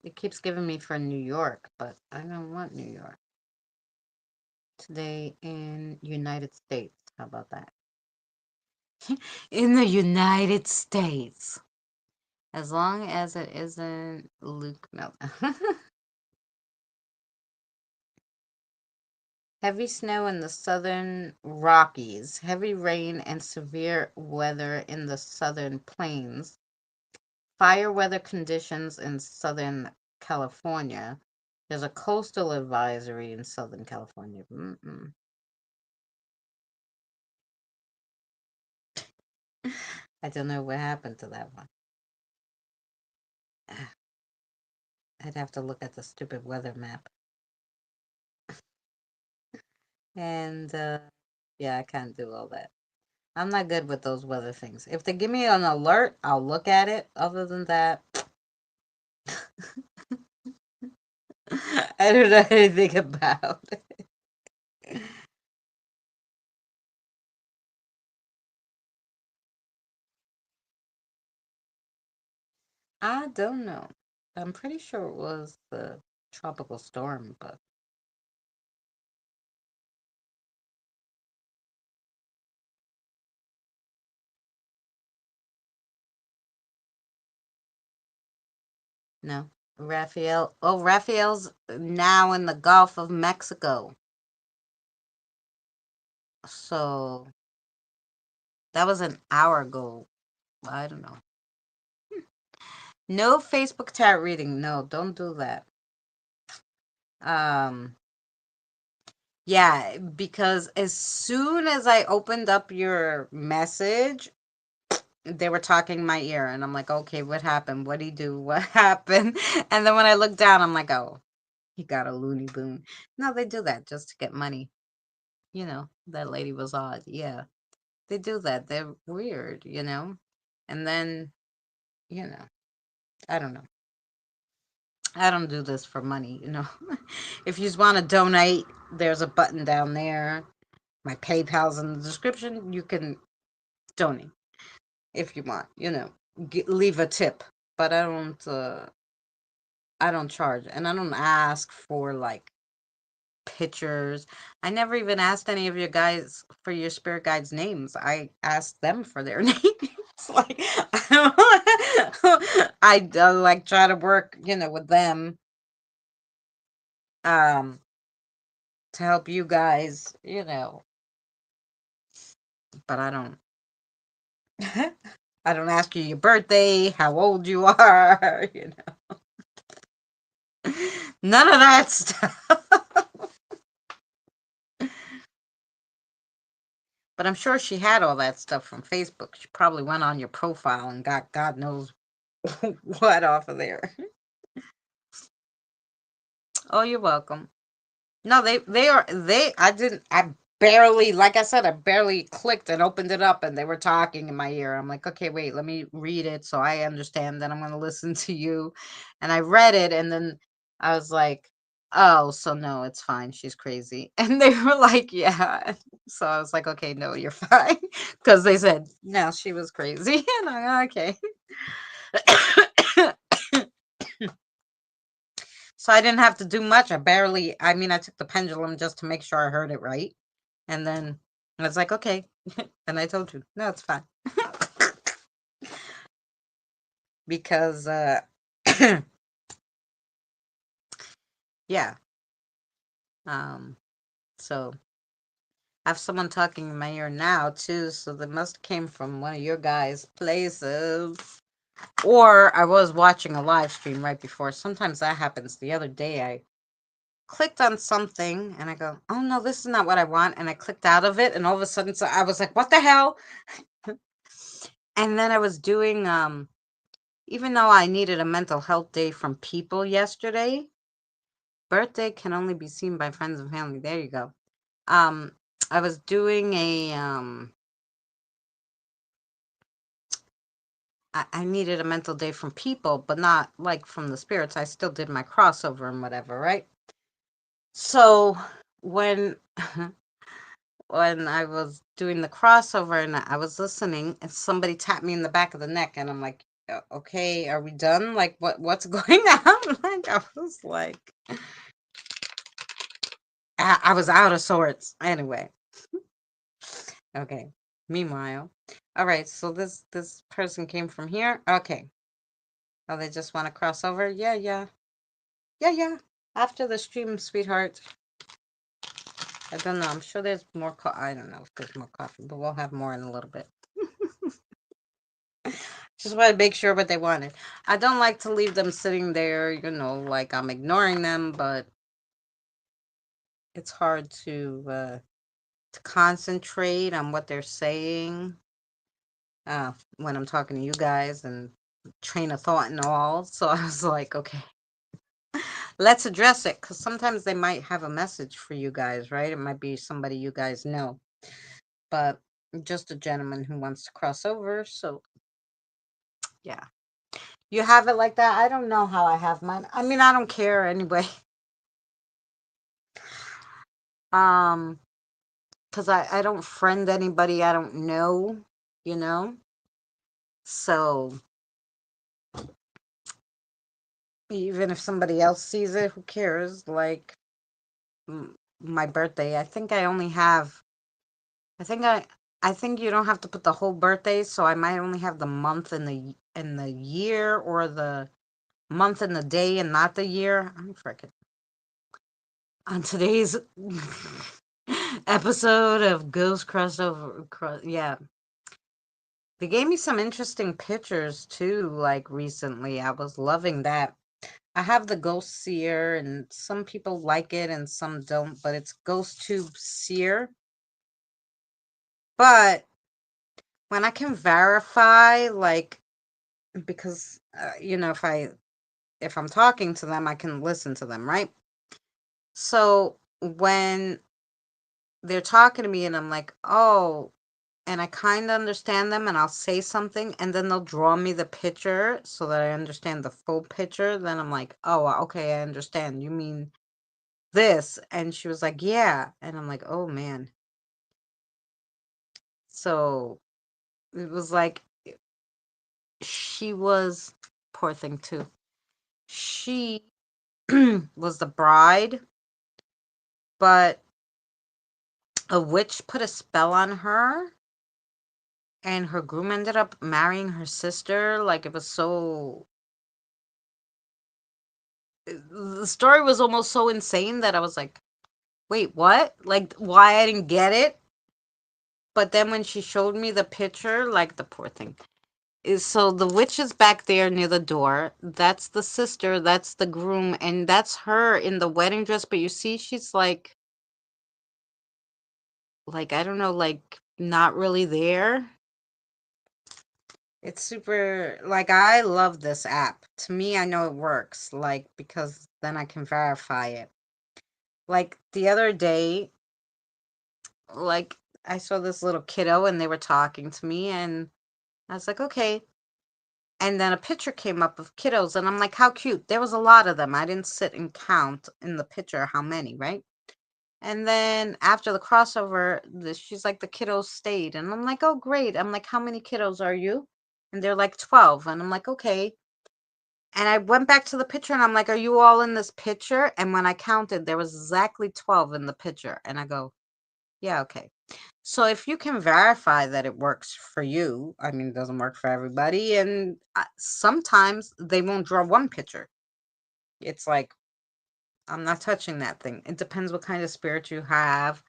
it keeps giving me for New York, but I don't want New York. Today in United States. How about that? In the United States. As long as it isn't Luke Milton. Heavy snow in the southern Rockies, heavy rain and severe weather in the southern plains, fire weather conditions in Southern California. There's a coastal advisory in Southern California. I don't know what happened to that one. I'd have to look at the stupid weather map. And yeah, I can't do all that. I'm not good with those weather things. If they give me an alert, I'll look at it. Other than that, I don't know anything about it. I don't know. I'm pretty sure it was the tropical storm, but no. Raphael. Oh, Raphael's now in the Gulf of Mexico. So that was an hour ago. I don't know. No Facebook tarot reading. No, don't do that. Um, yeah, because as soon as I opened up your message, they were talking in my ear, and I'm like, okay, what happened? What did he do? What happened? And then when I looked down, I'm like, oh, he got a loony boon. No, they do that just to get money. That lady was odd. Yeah, they do that. They're weird. And then, you know, I don't know. I don't do this for money. If you just want to donate, there's a button down there. My PayPal's in the description. You can donate if you want. Leave a tip. But I don't charge, and I don't ask for like pictures. I never even asked any of your guys for your spirit guides' names. I asked them for their names. Like I like try to work, with them um to help you guys, but I don't. I don't ask you your birthday, how old you are, None of that stuff. But I'm sure she had all that stuff from Facebook. She probably went on your profile and got God knows what off of there. Oh, you're welcome. No, they I barely, like I said, I barely clicked and opened it up and they were talking in my ear. I'm like, okay, wait, let me read it so I understand. Then I'm gonna listen to you. And I read it and then I was like, oh, so no, it's fine. She's crazy. And they were like, yeah. So I was like, okay, no, you're fine. Because they said, no, she was crazy. And I okay. So I didn't have to do much. I mean, I took the pendulum just to make sure I heard it right. And then I was like, okay. And I told you, no, it's fine. Because, yeah. Um, so I have someone talking in my ear now, too. So they must have came from one of your guys' places. Or I was watching a live stream right before. Sometimes that happens. The other day, I clicked on something and I go, oh no, this is not what I want. And I clicked out of it. And all of a sudden, so I was like, what the hell? And then I was doing, even though I needed a mental health day from people yesterday, birthday can only be seen by friends and family. There you go. Um, I was doing I needed a mental day from people, but not like from the spirits. I still did my crossover and whatever, right? So when when I was doing the crossover and I was listening, and somebody tapped me in the back of the neck, and I'm like, okay, are we done? Like, what's going on?" Like, I was like, I was out of sorts. Anyway, okay. Meanwhile, all right. So this person came from here. Okay. Oh, they just want to cross over. Yeah, yeah, yeah, yeah. After the stream, sweetheart. I don't know. I'm sure there's more. I don't know if there's more coffee, but we'll have more in a little bit. Just want to make sure what they wanted. I don't like to leave them sitting there, like I'm ignoring them, but it's hard to concentrate on what they're saying when I'm talking to you guys and train of thought and all. So I was like, okay, let's address it because sometimes they might have a message for you guys, right? It might be somebody you guys know, but just a gentleman who wants to cross over. So yeah. You have it like that? I don't know how I have mine. I mean, I don't care anyway. Um, because I don't friend anybody I don't know, you know? So even if somebody else sees it, who cares? Like my birthday, I think I only have, I think I think you don't have to put the whole birthday, so I might only have the month and the year or the month and the day and not the year. I'm freaking on today's episode of Ghost Crossover. Yeah, they gave me some interesting pictures too, like recently. I was loving that. I have the Ghost Seer, and some people like it and some don't, but it's Ghost Tube Seer. But when I can verify, like, because if I'm talking to them, I can listen to them, right? So when they're talking to me and I'm like, oh, and I kind of understand them and I'll say something and then they'll draw me the picture so that I understand the full picture. Then I'm like, oh, okay, I understand. You mean this? And she was like, yeah. And I'm like, oh man. So it was like, she was, poor thing too. She was the bride, but a witch put a spell on her and her groom ended up marrying her sister. Like it was so the story was almost so insane that I was like, wait, what? Like why I didn't get it? But then when she showed me the picture, like the poor thing, is so the witch is back there near the door. That's the sister, that's the groom, and that's her in the wedding dress. But you see, she's like I don't know, like not really there. It's super like I love this app. To me, I know it works, like because then I can verify it. Like the other day, like I saw this little kiddo and they were talking to me and I was like, okay. And then a picture came up of kiddos and I'm like, how cute. There was a lot of them. I didn't sit and count in the picture how many, right? And then after the crossover, she's like, the kiddos stayed. And I'm like, oh, great. I'm like, how many kiddos are you? And they're like 12. And I'm like, okay. And I went back to the picture and I'm like, are you all in this picture? And when I counted, there was exactly 12 in the picture. And I go, yeah, okay. So if you can verify that it works for you, I mean, it doesn't work for everybody. And sometimes they won't draw one picture. It's like, I'm not touching that thing. It depends what kind of spirit you have,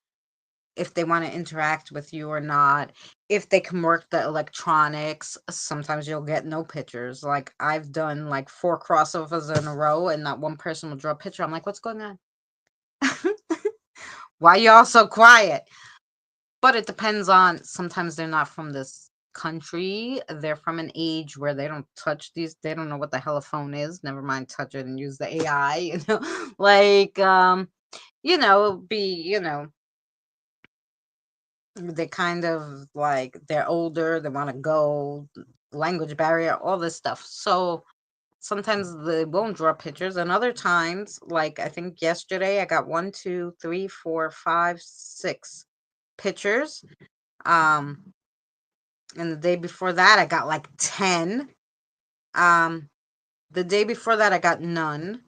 if they want to interact with you or not, if they can work the electronics. Sometimes you'll get no pictures. Like I've done like 4 crossovers in a row and not one person will draw a picture. I'm like, what's going on? Why y'all so quiet? But it depends on, sometimes they're not from this country. They're from an age where they don't touch these, they don't know what the hell a phone is. Never mind touch it and use the AI, like they kind of like they're older, they want to go, language barrier, all this stuff. So sometimes they won't draw pictures, and other times, like I think yesterday, I got 1, 2, 3, 4, 5, 6 pictures. And the day before that, I got like 10. Um, the day before that, I got none.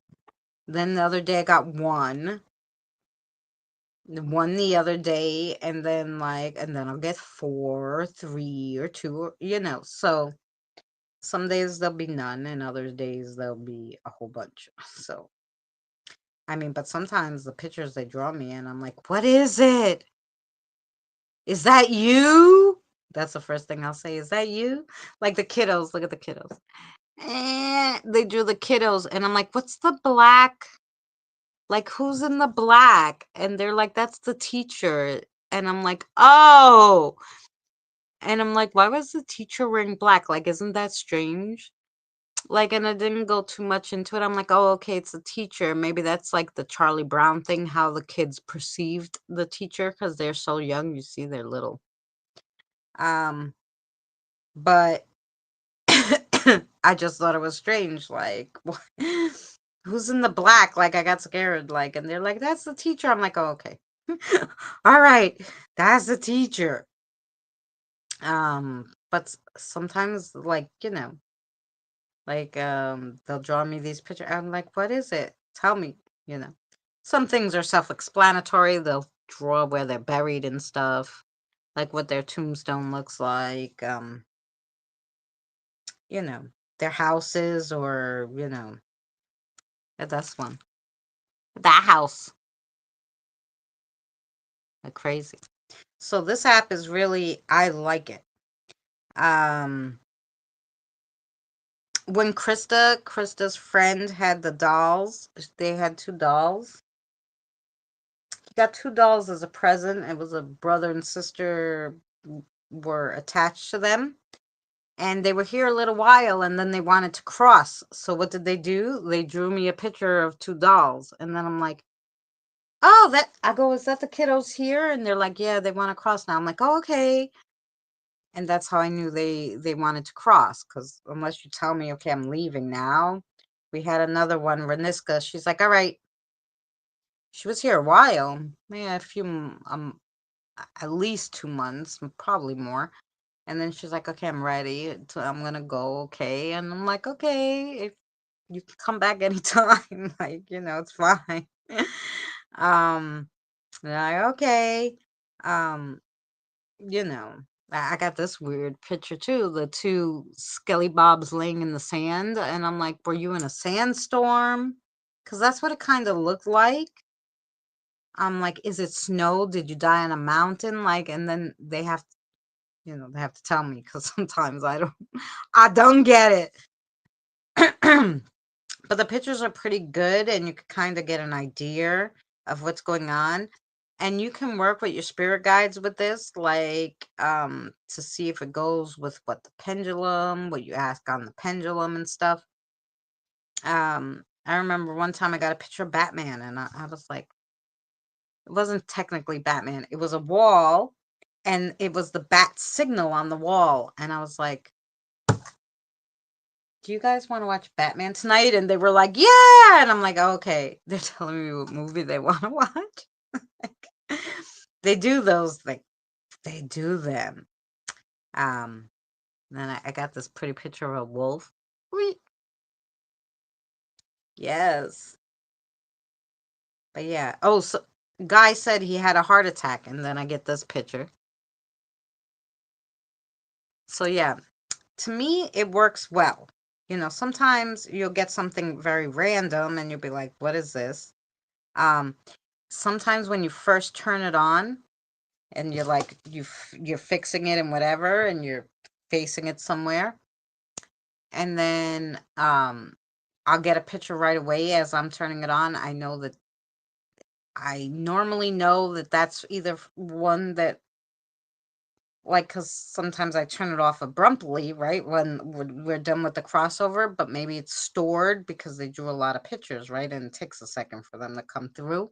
Then the other day, I got one the other day, and then I'll get 4, 3, or 2. So some days there'll be none, and other days there'll be a whole bunch. So I mean, but sometimes the pictures they draw me and I'm like, what is it? Is that you? That's the first thing I'll say. Is that you? Like the kiddos, look at the kiddos. They drew the kiddos and I'm like, what's the black? Like, who's in the black? And they're like, that's the teacher. And I'm like, oh. And I'm like, why was the teacher wearing black? Like, isn't that strange? Like, and I didn't go too much into it. I'm like, oh, okay, it's a teacher. Maybe that's like the Charlie Brown thing, how the kids perceived the teacher because they're so young. You see, they're little. Um, but I just thought it was strange. Like, who's in the black? Like, I got scared. Like, and they're like, that's the teacher. I'm like, oh, okay. All right, that's the teacher. But sometimes, like, like, they'll draw me these pictures. I'm like, what is it? Tell me, you know. Some things are self-explanatory. They'll draw where they're buried and stuff, like what their tombstone looks like, you know, their houses or, that's one. That house. Like crazy. So this app is really, I like it. Um, when Krista's friend had the dolls, they had 2 dolls. He got 2 dolls as a present. It was a brother and sister were attached to them. And they were here a little while and then they wanted to cross. So what did they do? They drew me a picture of 2 dolls. And then I'm like, oh, I go, is that the kiddos here? And they're like, yeah, they want to cross now. I'm like, oh, okay. And that's how I knew they wanted to cross. Because unless you tell me, okay, I'm leaving now. We had another one, Reniska. She's like, all right. She was here a while. Yeah, a few, at least 2 months, probably more. And then she's like, okay, I'm ready. I'm gonna go, okay. And I'm like, okay, if you can come back anytime, like, it's fine. um, like, okay. Um, you know, I got this weird picture too, the 2 Skelly Bobs laying in the sand, and I'm like, were you in a sandstorm? Because that's what it kind of looked like. I'm like, is it snow? Did you die on a mountain? Like, and then they have to, they have to tell me because sometimes I don't get it. But the pictures are pretty good, and you can kind of get an idea of what's going on. And you can work with your spirit guides with this, like to see if it goes with what the pendulum, what you ask on the pendulum and stuff. I remember one time I got a picture of Batman, and I was like, it wasn't technically Batman. It was a wall, and it was the bat signal on the wall. And I was like, do you guys want to watch Batman tonight? And they were like, yeah. And I'm like, okay. They're telling me what movie they want to watch. They do those things. They do them. Um, then I got this pretty picture of a wolf. Whee! Yes. But yeah. Oh, so guy said he had a heart attack, and then I get this picture. So yeah, to me, it works well. Sometimes you'll get something very random and you'll be like, what is this? Um, Sometimes when you first turn it on and you're like, you're fixing it and whatever, and you're facing it somewhere, and then I'll get a picture right away as I'm turning it on. I normally know that that's either one that, like, because sometimes I turn it off abruptly, right, when we're done with the crossover, but maybe it's stored because they drew a lot of pictures, right, and it takes a second for them to come through.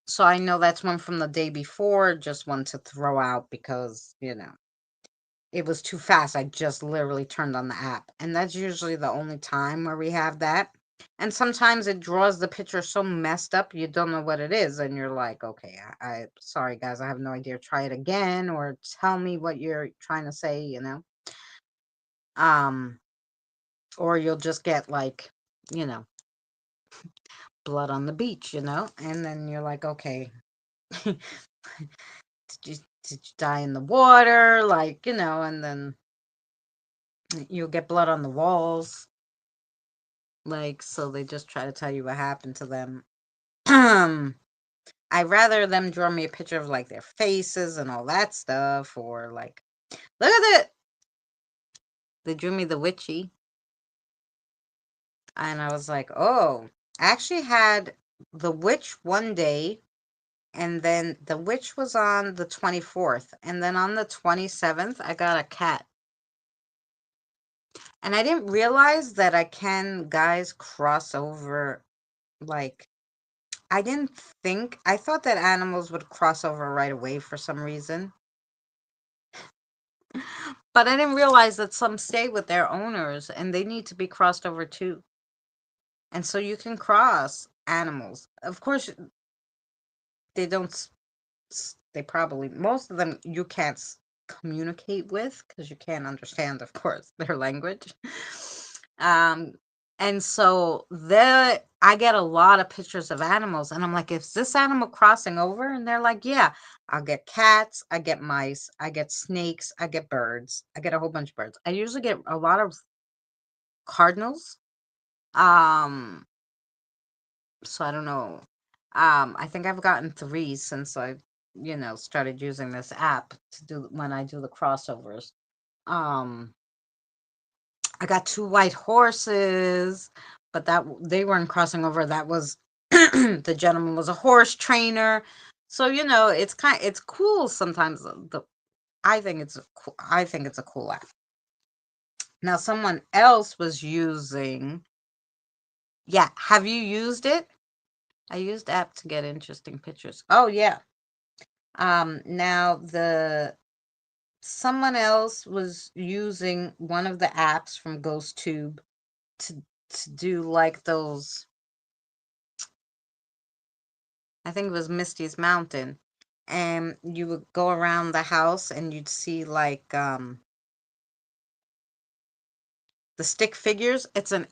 So I know that's one from the day before, just one to throw out because, it was too fast. I just literally turned on the app. And that's usually the only time where we have that. And sometimes it draws the picture so messed up you don't know what it is. And you're like, okay, I sorry guys, I have no idea. Try it again or tell me what you're trying to say. Um, or you'll just get like, you know, blood on the beach. And then you're like, okay. Did you die in the water? Like, and then you'll get blood on the walls. Like, so they just try to tell you what happened to them. I'd rather them draw me a picture of like their faces and all that stuff, or like, look at it. They drew me the witchy. And I was like, oh, I actually had the witch one day, and then the witch was on the 24th. And then on the 27th, I got a cat. And I didn't realize that guys cross over, like, I thought that animals would cross over right away for some reason. But I didn't realize that some stay with their owners and they need to be crossed over too. And so you can cross animals. Of course, they don't, they probably, most of them you can't communicate with because you can't understand, of course, their language. Um, and so there, I get a lot of pictures of animals, and I'm like, is this animal crossing over? And they're like, yeah. I'll get cats, I get mice, I get snakes, I get birds, I get a whole bunch of birds. I usually get a lot of cardinals. Um, so I don't know. I think I've gotten 3 since I, started using this app to do when I do the crossovers. Um, I got 2 white horses, but that they weren't crossing over. That was the gentleman was a horse trainer. So, it's cool sometimes. I think it's a cool app. Now someone else was using, yeah, have you used it? I used app to get interesting pictures. Oh yeah. Now the someone else was using one of the apps from GhostTube to do like those, I think it was Misty's Mountain. And you would go around the house and you'd see like the stick figures. It's an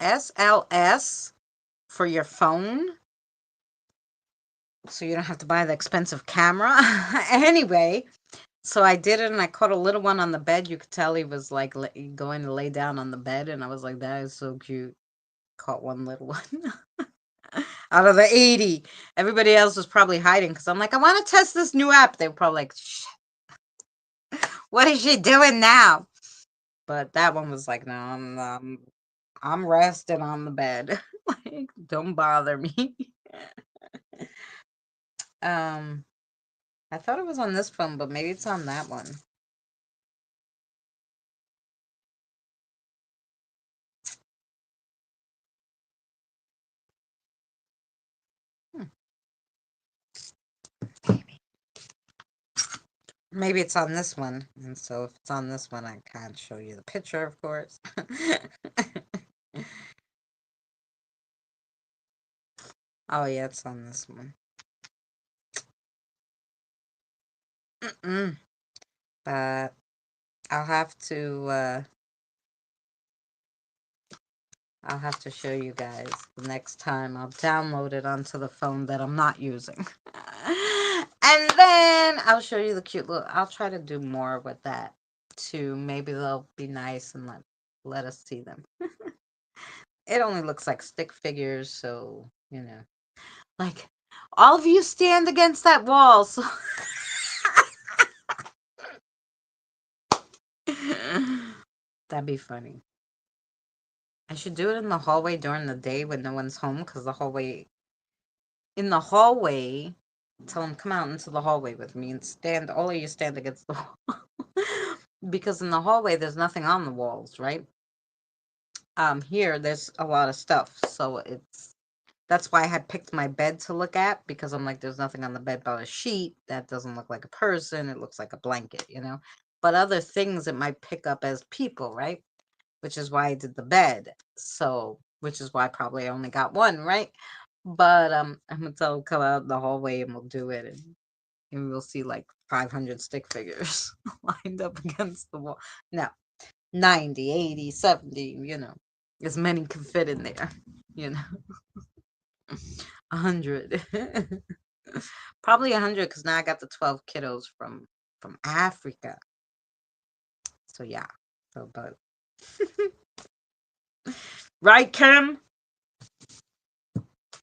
SLS for your phone. So you don't have to buy the expensive camera. Anyway, so I did it and I caught a little one on the bed. You could tell he was like going to lay down on the bed. And I was like, that is so cute. Caught one little one. Out of the 80, everybody else was probably hiding because I'm like, I want to test this new app. They were probably like, shh, what is she doing now? But that one was like, no, I'm resting on the bed. Like, don't bother me. um, I thought it was on this phone, but maybe it's on that one. Hmm. Maybe it's on this one. And so if it's on this one, I can't show you the picture, of course. Oh, yeah, it's on this one. Mm-mm. But I'll have to show you guys the next time. I'll download it onto the phone that I'm not using. And then I'll show you the cute little, I'll try to do more with that too. Maybe they'll be nice and let us see them. It only looks like stick figures, so, like, all of you stand against that wall. So that'd be funny. I should do it in the hallway during the day when no one's home, because in the hallway, tell them come out into the hallway with me and all of you stand against the wall. Because in the hallway, there's nothing on the walls, right? Here, there's a lot of stuff, so that's why I had picked my bed to look at, because I'm like, there's nothing on the bed but a sheet that doesn't look like a person. It looks like a blanket, but other things it might pick up as people, right? Which is why I did the bed. So, which is why probably I only got one, right? But I'm gonna tell them come out in the hallway and we'll do it, and we'll see like 500 stick figures lined up against the wall. No, 90, 80, 70, as many can fit in there, you know. 100. Probably 100, because now I got the 12 kiddos from Africa. So yeah. So, but right, Kim?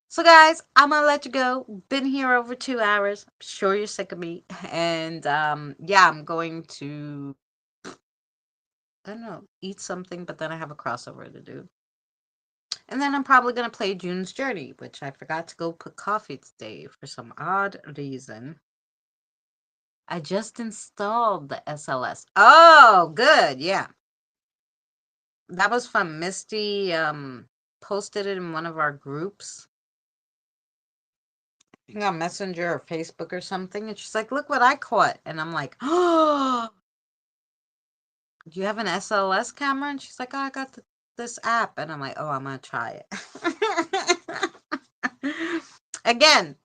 So guys, I'm gonna let you go. Been here over 2 hours. I'm sure you're sick of me. And yeah, I'm going to, I don't know, eat something, but then I have a crossover to do. And then I'm probably gonna play June's Journey, which I forgot to go put coffee today for some odd reason. I just installed the SLS. Oh, good. Yeah. That was from Misty. Posted it in one of our groups. I think on Messenger or Facebook or something. And she's like, look what I caught. And I'm like, oh, do you have an SLS camera? And she's like, oh, I got this app. And I'm like, oh, I'm going to try it. Again,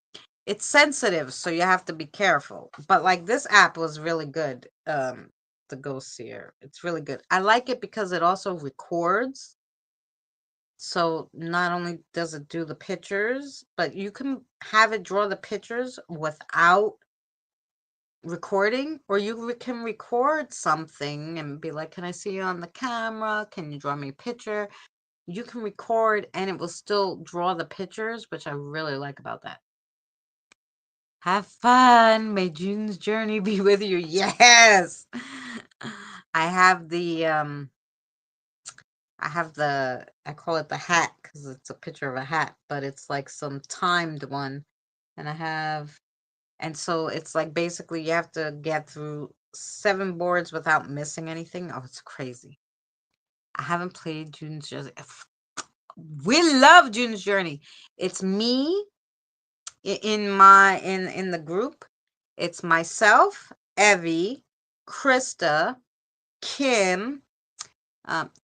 it's sensitive, so you have to be careful. But like this app was really good. The Ghost Seer. It's really good. I like it because it also records. So not only does it do the pictures, but you can have it draw the pictures without recording, or you can record something and be like, can I see you on the camera? Can you draw me a picture? You can record and it will still draw the pictures, which I really like about that. Have fun. May June's journey be with you. Yes. I have I call it the hat because it's a picture of a hat, but it's like some timed one. And so it's like basically you have to get through 7 boards without missing anything. Oh, it's crazy. I haven't played June's Journey. We love June's Journey. It's me in the group. It's myself, Evie, Krista, Kim.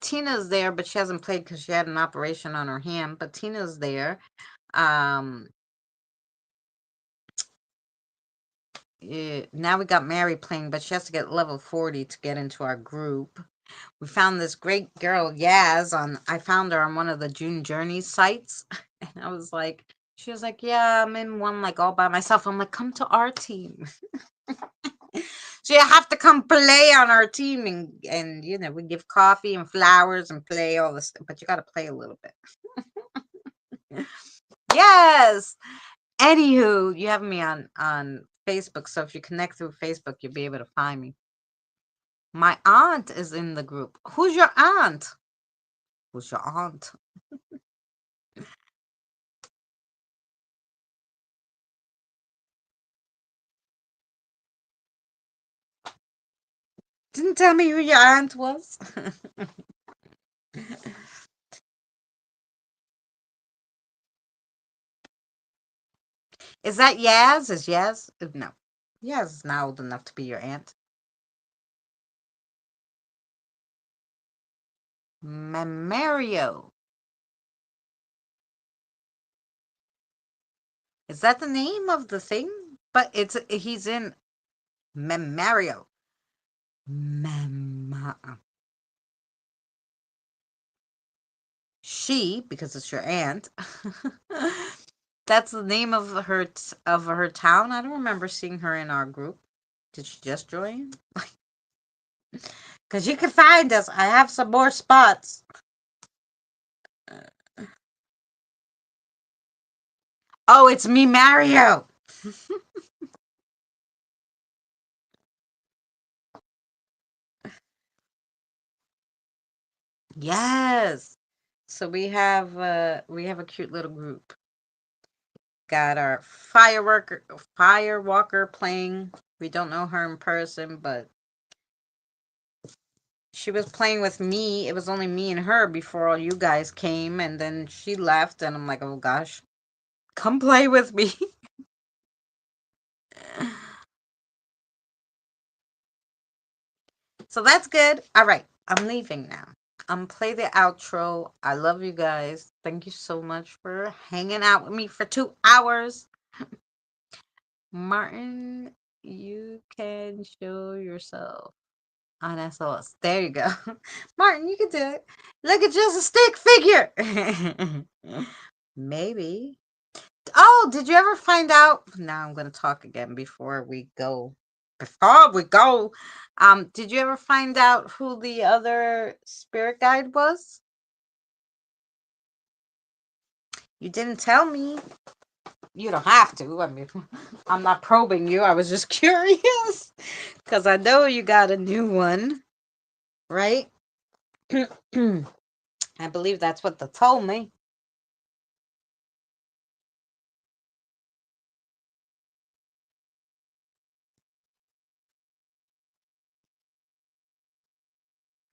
Tina's there, but she hasn't played because she had an operation on her hand. But Tina's there. Now we got Mary playing, but she has to get level 40 to get into our group. We found this great girl, Yaz, I found her on one of the June Journey sites. And I was like, she was like, yeah, I'm in one like all by myself. I'm like, come to our team. So you have to come play on our team, and we give coffee and flowers and play all this, but you got to play a little bit. Yes. Anywho, you have me on Facebook, so if you connect through Facebook, you'll be able to find me. My aunt is in the group. Who's your aunt? Who's your aunt? Didn't tell me who your aunt was. Is that Yaz? Is Yaz? No. Yaz is not old enough to be your aunt. Mario. Is that the name of the thing? But he's in Mario. She, because it's your aunt. That's the name of her town. I don't remember seeing her in our group. Did she just join? Because you can find us. I have some more spots. Oh, it's me, Mario. Yes. So we have a cute little group. Got our firewalker playing. We don't know her in person, but she was playing with me. It was only me and her before all you guys came, and then she left, and I'm like, oh gosh, come play with me. So that's good. All right, I'm leaving now. I'm play the outro. I love you guys. Thank you so much for hanging out with me for 2 hours. Martin, you can show yourself on SOS. There you go. Martin, you can do it. Look at just a stick figure. Maybe. Oh, did you ever find out? Now I'm going to talk again before we go. Did you ever find out who the other spirit guide was? You didn't tell me. You don't have to. I mean, I'm not probing you. I was just curious because I know you got a new one, right? I believe that's what they told me.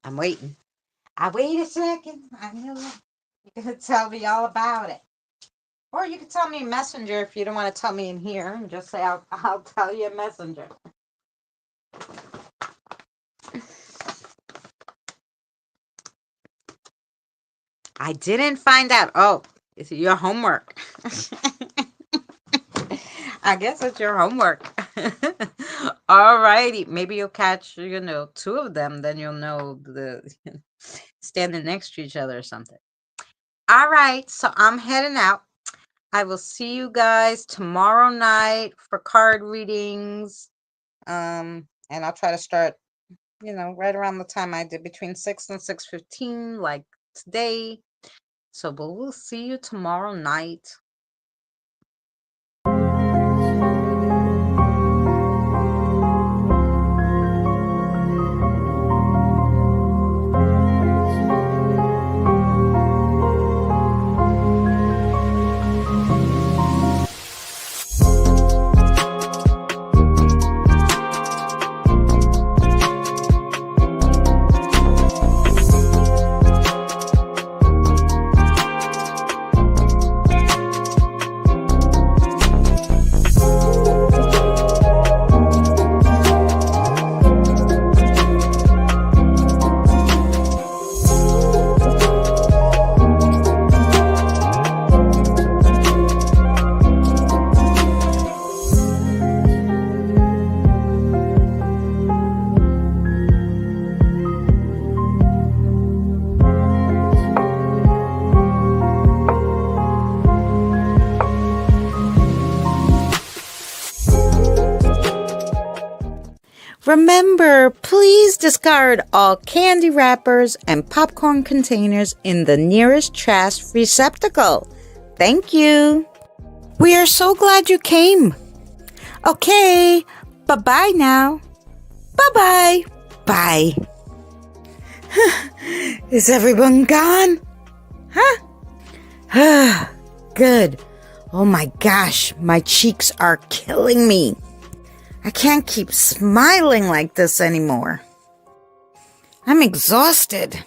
I'm waiting. I wait a second. I know you're gonna tell me all about it. Or you can tell me in Messenger if you don't want to tell me in here. And just say I'll tell you in Messenger. I didn't find out. Oh, it's your homework. I guess it's your homework. All righty. Maybe you'll catch, two of them. Then you'll know the standing next to each other or something. All right. So I'm heading out. I will see you guys tomorrow night for card readings. And I'll try to start, right around the time I did, between 6 and 6:15, like today. So we'll see you tomorrow night. Remember, please discard all candy wrappers and popcorn containers in the nearest trash receptacle. Thank you. We are so glad you came. Okay, bye-bye now. Bye-bye. Bye. Is everyone gone? Huh? Good. Oh my gosh, my cheeks are killing me. I can't keep smiling like this anymore. I'm exhausted.